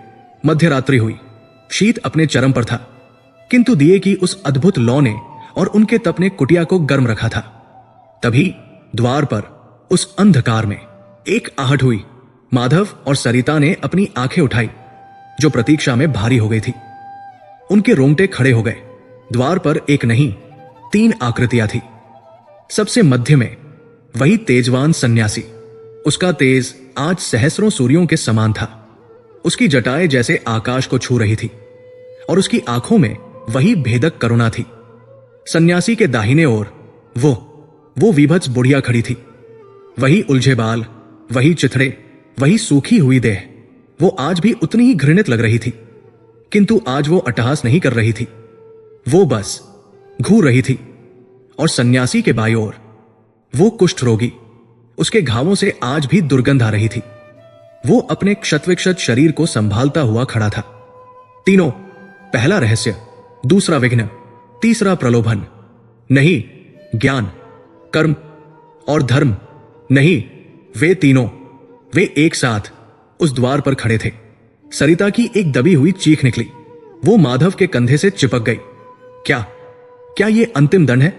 मध्य रात्रि हुई। शीत अपने चरम पर था, किंतु दिए की उस अद्भुत लौ ने और उनके तप ने कुटिया को गर्म रखा था। तभी द्वार पर उस अंधकार में एक आहट हुई। माधव और सरिता ने अपनी आंखें उठाई, जो प्रतीक्षा में भारी हो गई थी। उनके रोंगटे खड़े हो गए। द्वार पर एक नहीं 3 आकृतियां थी। सबसे मध्य में वही तेजवान सन्यासी। उसका तेज आज सहस्रों सूर्यों के समान था। उसकी जटाएं जैसे आकाश को छू रही थी, और उसकी आंखों में वही भेदक करुणा थी। सन्यासी के दाहिने ओर वो विभत्स बुढ़िया खड़ी थी। वही उलझे बाल, वही चिथड़े, वही सूखी हुई देह। वो आज भी उतनी ही घृणित लग रही थी, किंतु आज वो अट्टहास नहीं कर रही थी। वो बस घूर रही थी। और सन्यासी के बाईं ओर वो कुष्ठ रोगी, उसके घावों से आज भी दुर्गंध आ रही थी। वो अपने क्षतविक्षत शरीर को संभालता हुआ खड़ा था। तीनों, पहला रहस्य, दूसरा विघ्न, तीसरा प्रलोभन, नहीं ज्ञान, कर्म और धर्म, नहीं, वे तीनों, वे एक साथ उस द्वार पर खड़े थे। सरिता की एक दबी हुई चीख निकली। वो माधव के कंधे से चिपक गई। क्या ये अंतिम दंड है?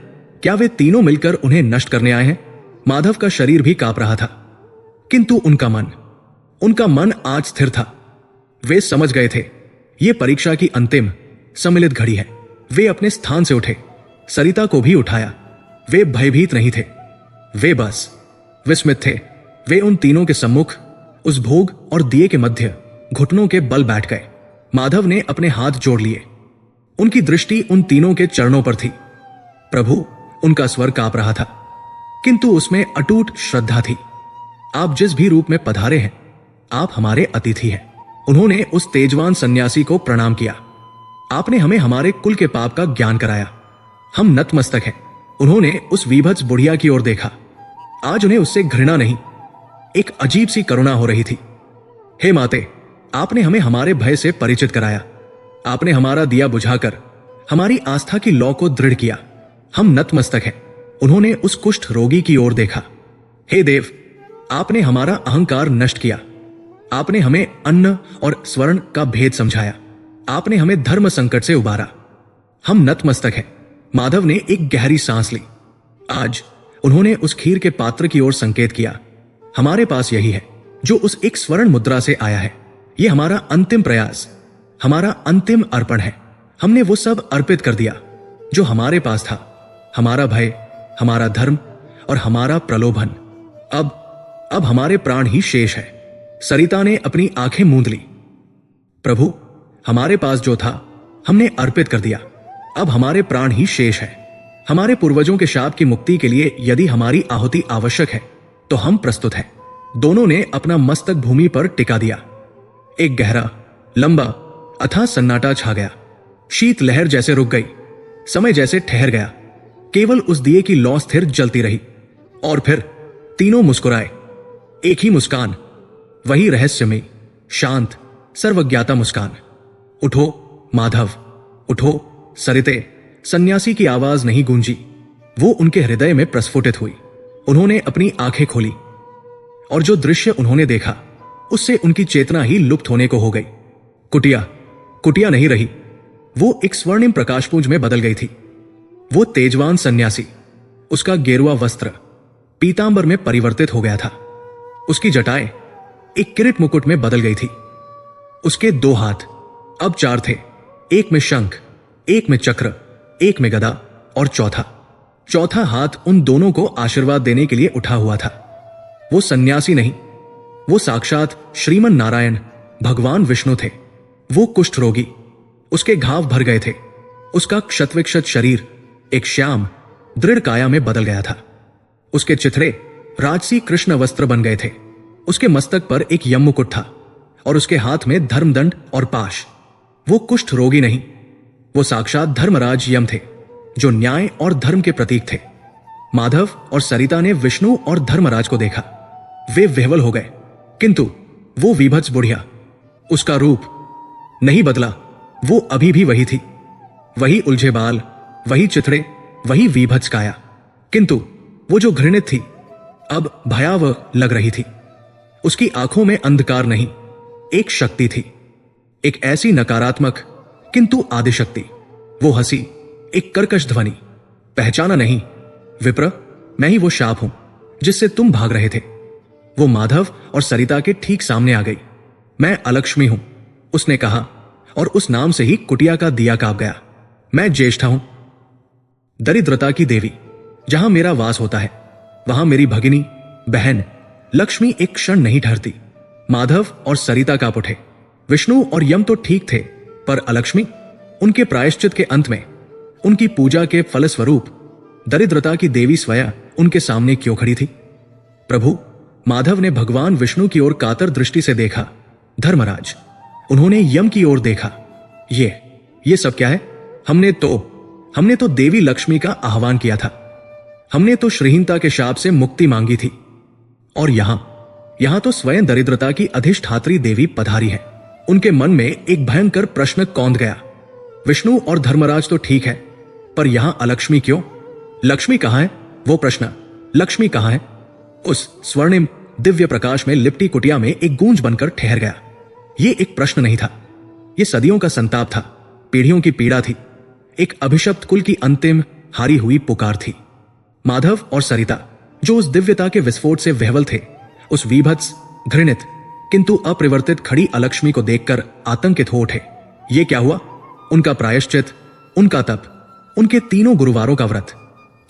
क्या वे तीनों मिलकर उन्हें नष्ट करने आए हैं? माधव का शरीर भी कांप रहा था, किंतु उनका मन आज स्थिर था। वे समझ गए थे ये परीक्षा की अंतिम सम्मिलित घड़ी है। वे अपने स्थान से उठे, सरिता को भी उठाया। वे भयभीत नहीं थे, वे बस विस्मित थे। वे उन तीनों के सम्मुख उस भोग और दिए के मध्य घुटनों के बल बैठ गए। माधव ने अपने हाथ जोड़ लिए। उनकी दृष्टि उन तीनों के चरणों पर थी। प्रभु, उनका स्वर कांप रहा था, किंतु उसमें अटूट श्रद्धा थी। आप जिस भी रूप में पधारे हैं, आप हमारे अतिथि हैं। उन्होंने उस तेजवान सन्यासी को प्रणाम किया। आपने हमें हमारे कुल के पाप का ज्ञान कराया। हम नतमस्तक हैं। उन्होंने उस विभत्स बुढ़िया की ओर देखा। आज उन्हें उससे घृणा नहीं, एक अजीब सी करुणा हो रही थी। हे माते, आपने हमें हमारे भय से परिचित कराया। आपने हमारा दिया बुझाकर हमारी आस्था की लौ को दृढ़ किया। हम नतमस्तक हैं। उन्होंने उस कुष्ठ रोगी की ओर देखा। हे देव, आपने हमारा अहंकार नष्ट किया। आपने हमें अन्न और स्वर्ण का भेद समझाया। आपने हमें धर्म संकट से उबारा। हम नतमस्तक हैं। माधव ने एक गहरी सांस ली। आज उन्होंने उस खीर के पात्र की ओर संकेत किया। हमारे पास यही है जो उस एक स्वर्ण मुद्रा से आया है। यह हमारा अंतिम प्रयास, हमारा अंतिम अर्पण है। हमने वो सब अर्पित कर दिया जो हमारे पास था, हमारा भय, हमारा धर्म और हमारा प्रलोभन। अब हमारे प्राण ही शेष है। सरिता ने अपनी आंखें मूंद ली। प्रभु, हमारे पास जो था हमने अर्पित कर दिया। अब हमारे प्राण ही शेष है। हमारे पूर्वजों के शाप की मुक्ति के लिए यदि हमारी आहुति आवश्यक है तो हम प्रस्तुत हैं। दोनों ने अपना मस्तक भूमि पर टिका दिया। एक गहरा, लंबा, अथाह सन्नाटा छा गया। शीत लहर जैसे रुक गई, समय जैसे ठहर गया। केवल उस दिए की लौ स्थिर जलती रही। और फिर तीनों मुस्कुराए। एक ही मुस्कान, वही रहस्यमयी, शांत, सर्वज्ञाता मुस्कान। उठो माधव, उठो सरिते। सन्यासी की आवाज नहीं गूंजी, वो उनके हृदय में प्रस्फुटित हुई। उन्होंने अपनी आंखें खोली, और जो दृश्य उन्होंने देखा उससे उनकी चेतना ही लुप्त होने को हो गई। कुटिया नहीं रही, वो एक स्वर्णिम प्रकाशपुंज में बदल गई थी। वो तेजवान सन्यासी, उसका गेरुआ वस्त्र पीतांबर में परिवर्तित हो गया था। उसकी जटाएं एक किरीट मुकुट में बदल गई थी। उसके 2 हाथ अब 4 थे, एक में शंख, एक में चक्र, एक में गदा, और चौथा हाथ उन दोनों को आशीर्वाद देने के लिए उठा हुआ था। वो सन्यासी नहीं, वो साक्षात श्रीमन नारायण भगवान विष्णु थे। वो कुष्ठ रोगी, उसके घाव भर गए थे। उसका क्षतविक्षत शरीर एक श्याम दृढ़ काया में बदल गया था। उसके चिथड़े राजसी कृष्ण वस्त्र बन गए थे। उसके मस्तक पर एक यम मुकुट था, और उसके हाथ में धर्मदंड और पाश। वो कुष्ठ रोगी नहीं, वो साक्षात धर्मराज यम थे, जो न्याय और धर्म के प्रतीक थे। माधव और सरिता ने विष्णु और धर्मराज को देखा। वे विह्वल हो गए, किंतु वो विभत्स बुढ़िया, उसका रूप नहीं बदला, वो अभी भी वही थी। वही उलझे बाल, वही चिथड़े, वही विभत्स काया, किंतु वो जो घृणित थी अब भयावह लग रही थी। उसकी आंखों में अंधकार नहीं, एक शक्ति थी, एक ऐसी नकारात्मक किंतु आदिशक्ति। वो हंसी, एक कर्कश ध्वनि, पहचाना नहीं विप्र, मैं ही वो शाप हूं जिससे तुम भाग रहे थे। वो माधव और सरिता के ठीक सामने आ गई। मैं अलक्ष्मी हूं, उसने कहा, और उस नाम से ही कुटिया का दिया कांप गया। मैं ज्येष्ठा हूं, दरिद्रता की देवी। जहां मेरा वास होता है वहां मेरी भगिनी बहन लक्ष्मी एक क्षण नहीं ठहरती। माधव और सरिता कांप उठे। विष्णु और यम तो ठीक थे, पर अलक्ष्मी, उनके प्रायश्चित के अंत में, उनकी पूजा के फलस्वरूप दरिद्रता की देवी स्वयं उनके सामने क्यों खड़ी थी? प्रभु, माधव ने भगवान विष्णु की ओर कातर दृष्टि से देखा। धर्मराज, उन्होंने यम की ओर देखा। ये सब क्या है? हमने तो देवी लक्ष्मी का आह्वान किया था। हमने तो श्रीहीनता के शाप से मुक्ति मांगी थी, और यहां तो स्वयं दरिद्रता की अधिष्ठात्री देवी पधारी है। उनके मन में एक भयंकर प्रश्न कौंध गया। विष्णु और धर्मराज तो ठीक है, पर यहां अलक्ष्मी क्यों? लक्ष्मी कहां है? वो प्रश्न, लक्ष्मी कहां है? उस स्वर्णिम दिव्य प्रकाश में लिपटी कुटिया में एक गूंज बनकर ठहर गया। ये एक प्रश्न नहीं था, ये सदियों का संताप था, पीढ़ियों की पीड़ा थी, एक अभिशप्त कुल की अंतिम हारी हुई पुकार थी। माधव और सरिता, जो उस दिव्यता के विस्फोट से विह्वल थे, उस विभत्स, घृणित किंतु अपरिवर्तित खड़ी अलक्ष्मी को देखकर आतंकित हो उठे। ये क्या हुआ? उनका प्रायश्चित, उनका तप, उनके तीनों गुरुवारों का व्रत,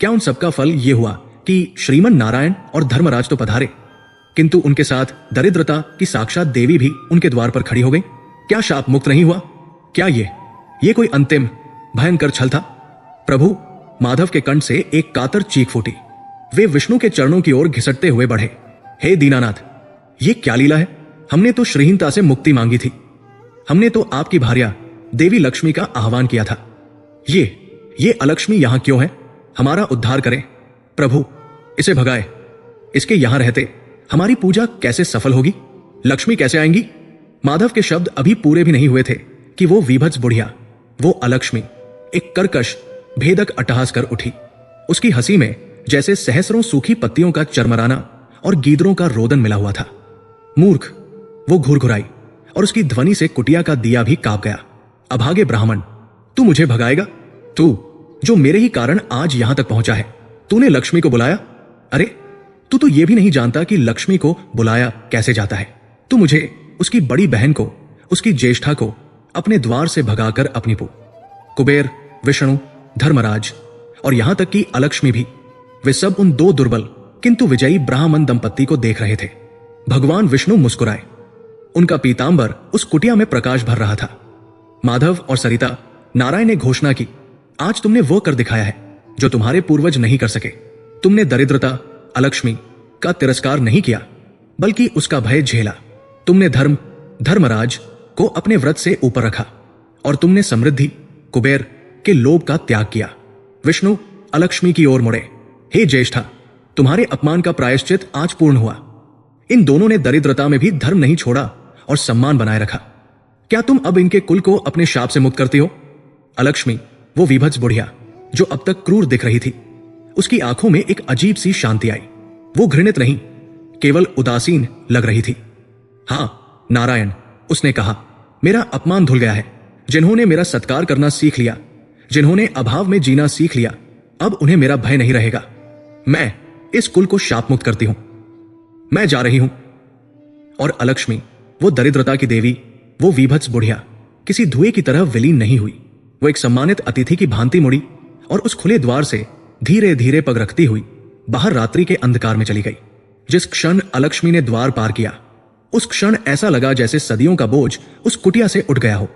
क्या उन सबका फल ये हुआ कि श्रीमन नारायण और धर्मराज तो पधारे, किंतु उनके साथ दरिद्रता की साक्षात देवी भी उनके द्वार पर खड़ी हो गई? क्या शाप मुक्त नहीं हुआ? क्या ये कोई अंतिम भयंकर छल था? प्रभु, माधव के कंठ से एक कातर चीख फूटी। वे विष्णु के चरणों की ओर घिसटते हुए बढ़े। हे दीनानाथ, ये क्या लीला है? हमने तो श्रीहीनता से मुक्ति मांगी थी, हमने तो आपकी भार्या देवी लक्ष्मी का आह्वान किया था। ये अलक्ष्मी यहां क्यों है? हमारा उद्धार करें प्रभु, इसे भगाए। इसके यहां रहते हमारी पूजा कैसे सफल होगी? लक्ष्मी कैसे आएंगी? माधव के शब्द अभी पूरे भी नहीं हुए थे कि वो विभत्स बुढ़िया, वो अलक्ष्मी, एक कर्कश भेदक अट्टहास कर उठी। उसकी हंसी में जैसे सहस्रों सूखी पत्तियों का चरमराना और गीदड़ों का रोदन मिला हुआ था। मूर्ख, वो घुरघुराई, और उसकी ध्वनि से कुटिया का दिया भी कांप गया। अभागे ब्राह्मण, तू मुझे भगाएगा? तू जो मेरे ही कारण आज यहां तक पहुंचा है, तूने लक्ष्मी को बुलाया? अरे, तू तो यह भी नहीं जानता कि लक्ष्मी को बुलाया कैसे जाता है। तू मुझे, उसकी बड़ी बहन को, उसकी ज्येष्ठा को अपने द्वार से भगाकर अपनी कुबेर, विष्णु, धर्मराज और यहां तक कि अलक्ष्मी भी, वे सब उन दो दुर्बल किंतु विजयी ब्राह्मण दंपत्ति को देख रहे थे। भगवान विष्णु मुस्कुराए। उनका पीतांबर उस कुटिया में प्रकाश भर रहा था। माधव और सरिता, नारायण ने घोषणा की, आज तुमने वो कर दिखाया है जो तुम्हारे पूर्वज नहीं कर सके। तुमने दरिद्रता, अलक्ष्मी का तिरस्कार नहीं किया, बल्कि उसका भय झेला। तुमने धर्मराज को अपने व्रत से ऊपर रखा, और तुमने समृद्धि, कुबेर के लोभ का त्याग किया। विष्णु अलक्ष्मी की ओर मुड़े। हे ज्येष्ठा, तुम्हारे अपमान का प्रायश्चित आज पूर्ण हुआ। इन दोनों ने दरिद्रता में भी धर्म नहीं छोड़ा और सम्मान बनाए रखा। क्या तुम अब इनके कुल को अपने शाप से मुक्त करती हो? अलक्ष्मी, वो विभत्स बुढ़िया जो अब तक क्रूर दिख रही थी, उसकी आंखों में एक अजीब सी शांति आई। वो घृणित नहीं, केवल उदासीन लग रही थी। हां नारायण, उसने कहा, मेरा अपमान धुल गया है। जिन्होंने मेरा सत्कार करना सीख लिया, जिन्होंने अभाव में जीना सीख लिया, अब उन्हें मेरा भय नहीं रहेगा। मैं इस कुल को शाप मुक्त करती हूं। मैं जा रही हूं। और अलक्ष्मी, वो दरिद्रता की देवी, वो विभत्स बुढ़िया किसी धुएं की तरह विलीन नहीं हुई। वो एक सम्मानित अतिथि की भांति मुड़ी और उस खुले द्वार से धीरे धीरे पग रखती हुई बाहर रात्रि के अंधकार में चली गई। जिस क्षण अलक्ष्मी ने द्वार पार किया, उस क्षण ऐसा लगा जैसे सदियों का बोझ उस कुटिया से उठ गया हो।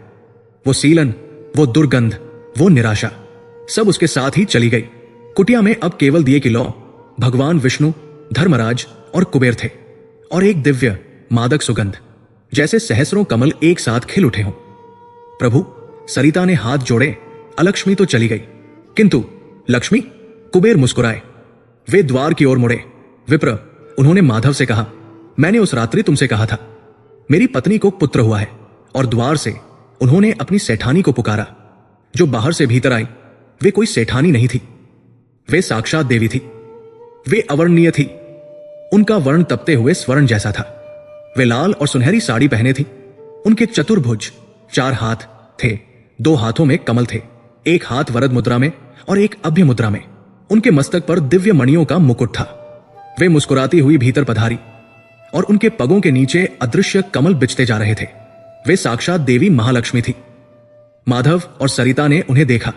वो सीलन, वो दुर्गंध, वो निराशा, सब उसके साथ ही चली गई। कुटिया में अब केवल दिए की लौ भगवान विष्णु, धर्मराज और कुबेर थे, और एक दिव्य मादक सुगंध, जैसे सहस्रों कमल एक साथ खिल उठे हों। प्रभु, सरिता ने हाथ जोड़े, अलक्ष्मी तो चली गई, किंतु लक्ष्मी? कुबेर मुस्कुराए। वे द्वार की ओर मुड़े। विप्र, उन्होंने माधव से कहा, मैंने उस रात्रि तुमसे कहा था, मेरी पत्नी को पुत्र हुआ है। और द्वार से उन्होंने अपनी सेठानी को पुकारा। जो बाहर से भीतर आई, वे कोई सेठानी नहीं थी, वे साक्षात देवी थी। वे अवर्णनीय थी। उनका वर्ण तपते हुए स्वर्ण जैसा था। वे लाल और सुनहरी साड़ी पहने थी। उनके चतुर्भुज 4 हाथ थे। 2 हाथों में कमल थे, एक हाथ वरद मुद्रा में और एक अभ्य मुद्रा में। उनके मस्तक पर दिव्य मणियों का मुकुट था। वे मुस्कुराती हुई भीतर पधारी और उनके पगों के नीचे अदृश्य कमल बिछते जा रहे थे। वे साक्षात देवी महालक्ष्मी थी। माधव और सरिता ने उन्हें देखा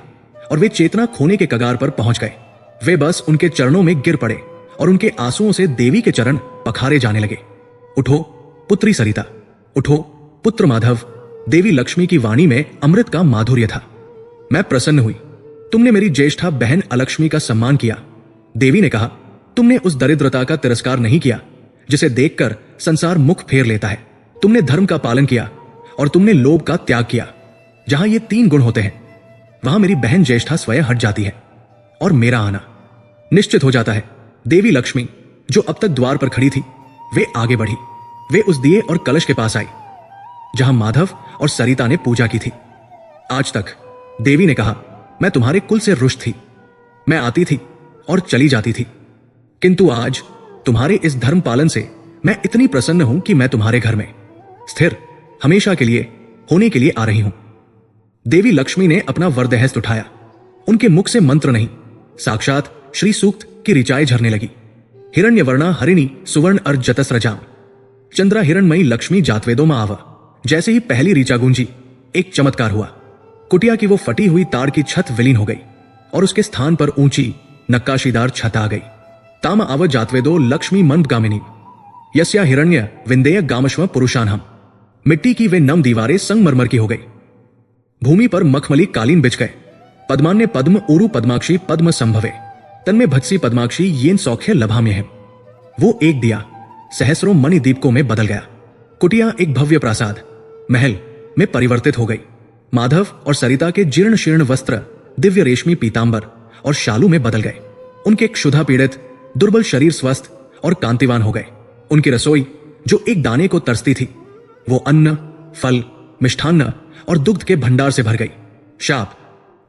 और वे चेतना खोने के कगार पर पहुंच गए। वे बस उनके चरणों में गिर पड़े और उनके आंसुओं से देवी के चरण पखारे जाने लगे। उठो पुत्री सरिता, उठो पुत्र माधव। देवी लक्ष्मी की वाणी में अमृत का माधुर्य था। मैं प्रसन्न हुई, तुमने मेरी ज्येष्ठा बहन अलक्ष्मी का सम्मान किया। देवी ने कहा, तुमने उस दरिद्रता का तिरस्कार नहीं किया जिसे देखकर संसार मुख फेर लेता है। तुमने धर्म का पालन किया और तुमने लोभ का त्याग किया। जहां ये 3 गुण होते हैं, वहां मेरी बहन ज्येष्ठा स्वयं हट जाती है और मेरा आना निश्चित हो जाता है। देवी लक्ष्मी, जो अब तक द्वार पर खड़ी थी, वे आगे बढ़ी। वे उस दिए और कलश के पास आई जहां माधव और सरिता ने पूजा की थी। आज तक, देवी ने कहा, मैं तुम्हारे कुल से रुष्ट थी। मैं आती थी और चली जाती थी, किंतु आज तुम्हारे इस धर्म पालन से मैं इतनी प्रसन्न हूं कि मैं तुम्हारे घर में स्थिर हमेशा के लिए होने के लिए आ रही हूं। देवी लक्ष्मी ने अपना वरदहस्त उठाया। उनके मुख से मंत्र नहीं, साक्षात श्री सूक्त की ऋचाएं झरने लगी। हिरण्यवर्णा हरिणी सुवर्ण अर् जतस्रजाम, चंद्रा हिरणमयी लक्ष्मी जातवेदो मा आवा। जैसे ही पहली ऋचा गूंजी, एक चमत्कार हुआ। कुटिया की वो फटी हुई ताड़ की छत विलीन हो गई और उसके स्थान पर ऊंची नक्काशीदार छत आ गई। ताम आव जातवेदो लक्ष्मी मंदगामिनी, यस्या हिरण्य विंदेय गामश्व पुरुषानहम। मिट्टी की वे नम दीवारें संगमरमर की हो गई। भूमि पर मखमली कालीन बिछ गए। पद्मान्य पद्म ऊरु पद्माक्षी पद्म संभवे, तन्मे भत्सी पद्माक्षी येन सौख्य लभाम्य है। वो एक दिया सहस्रों मणि दीपकों में बदल गया। कुटिया एक भव्य प्रासाद महल में परिवर्तित हो गई। माधव और सरिता के जीर्ण शीर्ण वस्त्र दिव्य रेशमी पीतांबर और शालू में बदल गए। उनके क्षुधा पीड़ित दुर्बल शरीर स्वस्थ और कांतिवान हो गए। उनकी रसोई, जो एक दाने को तरसती थी, वो अन्न, फल, मिष्ठान्न और दुग्ध के भंडार से भर गई।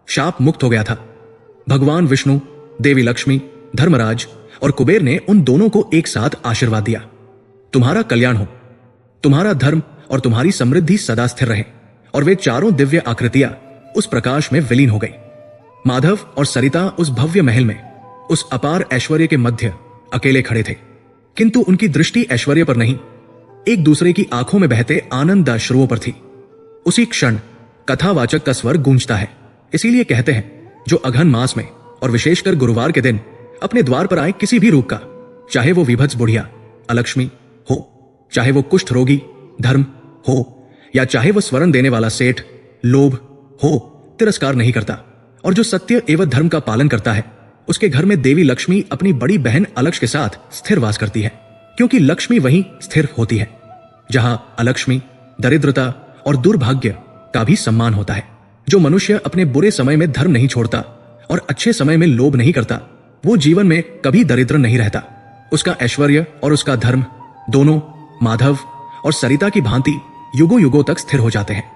शाप मुक्त हो गया था। भगवान विष्णु, देवी लक्ष्मी, धर्मराज और कुबेर ने उन दोनों को एक साथ आशीर्वाद दिया, तुम्हारा कल्याण हो, तुम्हारा धर्म और तुम्हारी समृद्धि सदा स्थिर रहे। और वे चारों दिव्य आकृतियां उस प्रकाश में विलीन हो गई। माधव और सरिता उस भव्य महल में उस अपार ऐश्वर्य के मध्य अकेले खड़े थे, किंतु उनकी दृष्टि ऐश्वर्य पर नहीं, एक दूसरे की आंखों में बहते आनंद अश्रुओं पर थी। उसी क्षण कथावाचक का स्वर गूंजता है। इसीलिए कहते हैं, जो अघन मास में और विशेषकर गुरुवार के दिन अपने द्वार पर आए किसी भी रूप का, चाहे वो विभत्स बुढ़िया अलक्ष्मी हो, चाहे वो कुष्ठ रोगी धर्म हो, या चाहे वो स्वर्ण देने वाला सेठ लोभ हो, तिरस्कार नहीं करता। और जो सत्य एवं धर्म का पालन करता है, उसके घर में देवी लक्ष्मी अपनी बड़ी बहन अलक्ष के साथ स्थिर वास करती है, क्योंकि लक्ष्मी वहीं स्थिर होती है जहां अलक्ष्मी, दरिद्रता और दुर्भाग्य का भी सम्मान होता है। जो मनुष्य अपने बुरे समय में धर्म नहीं छोड़ता और अच्छे समय में लोभ नहीं करता, वो जीवन में कभी दरिद्र नहीं रहता। उसका ऐश्वर्य और उसका धर्म दोनों माधव और सरिता की भांति युगों युगों तक स्थिर हो जाते हैं।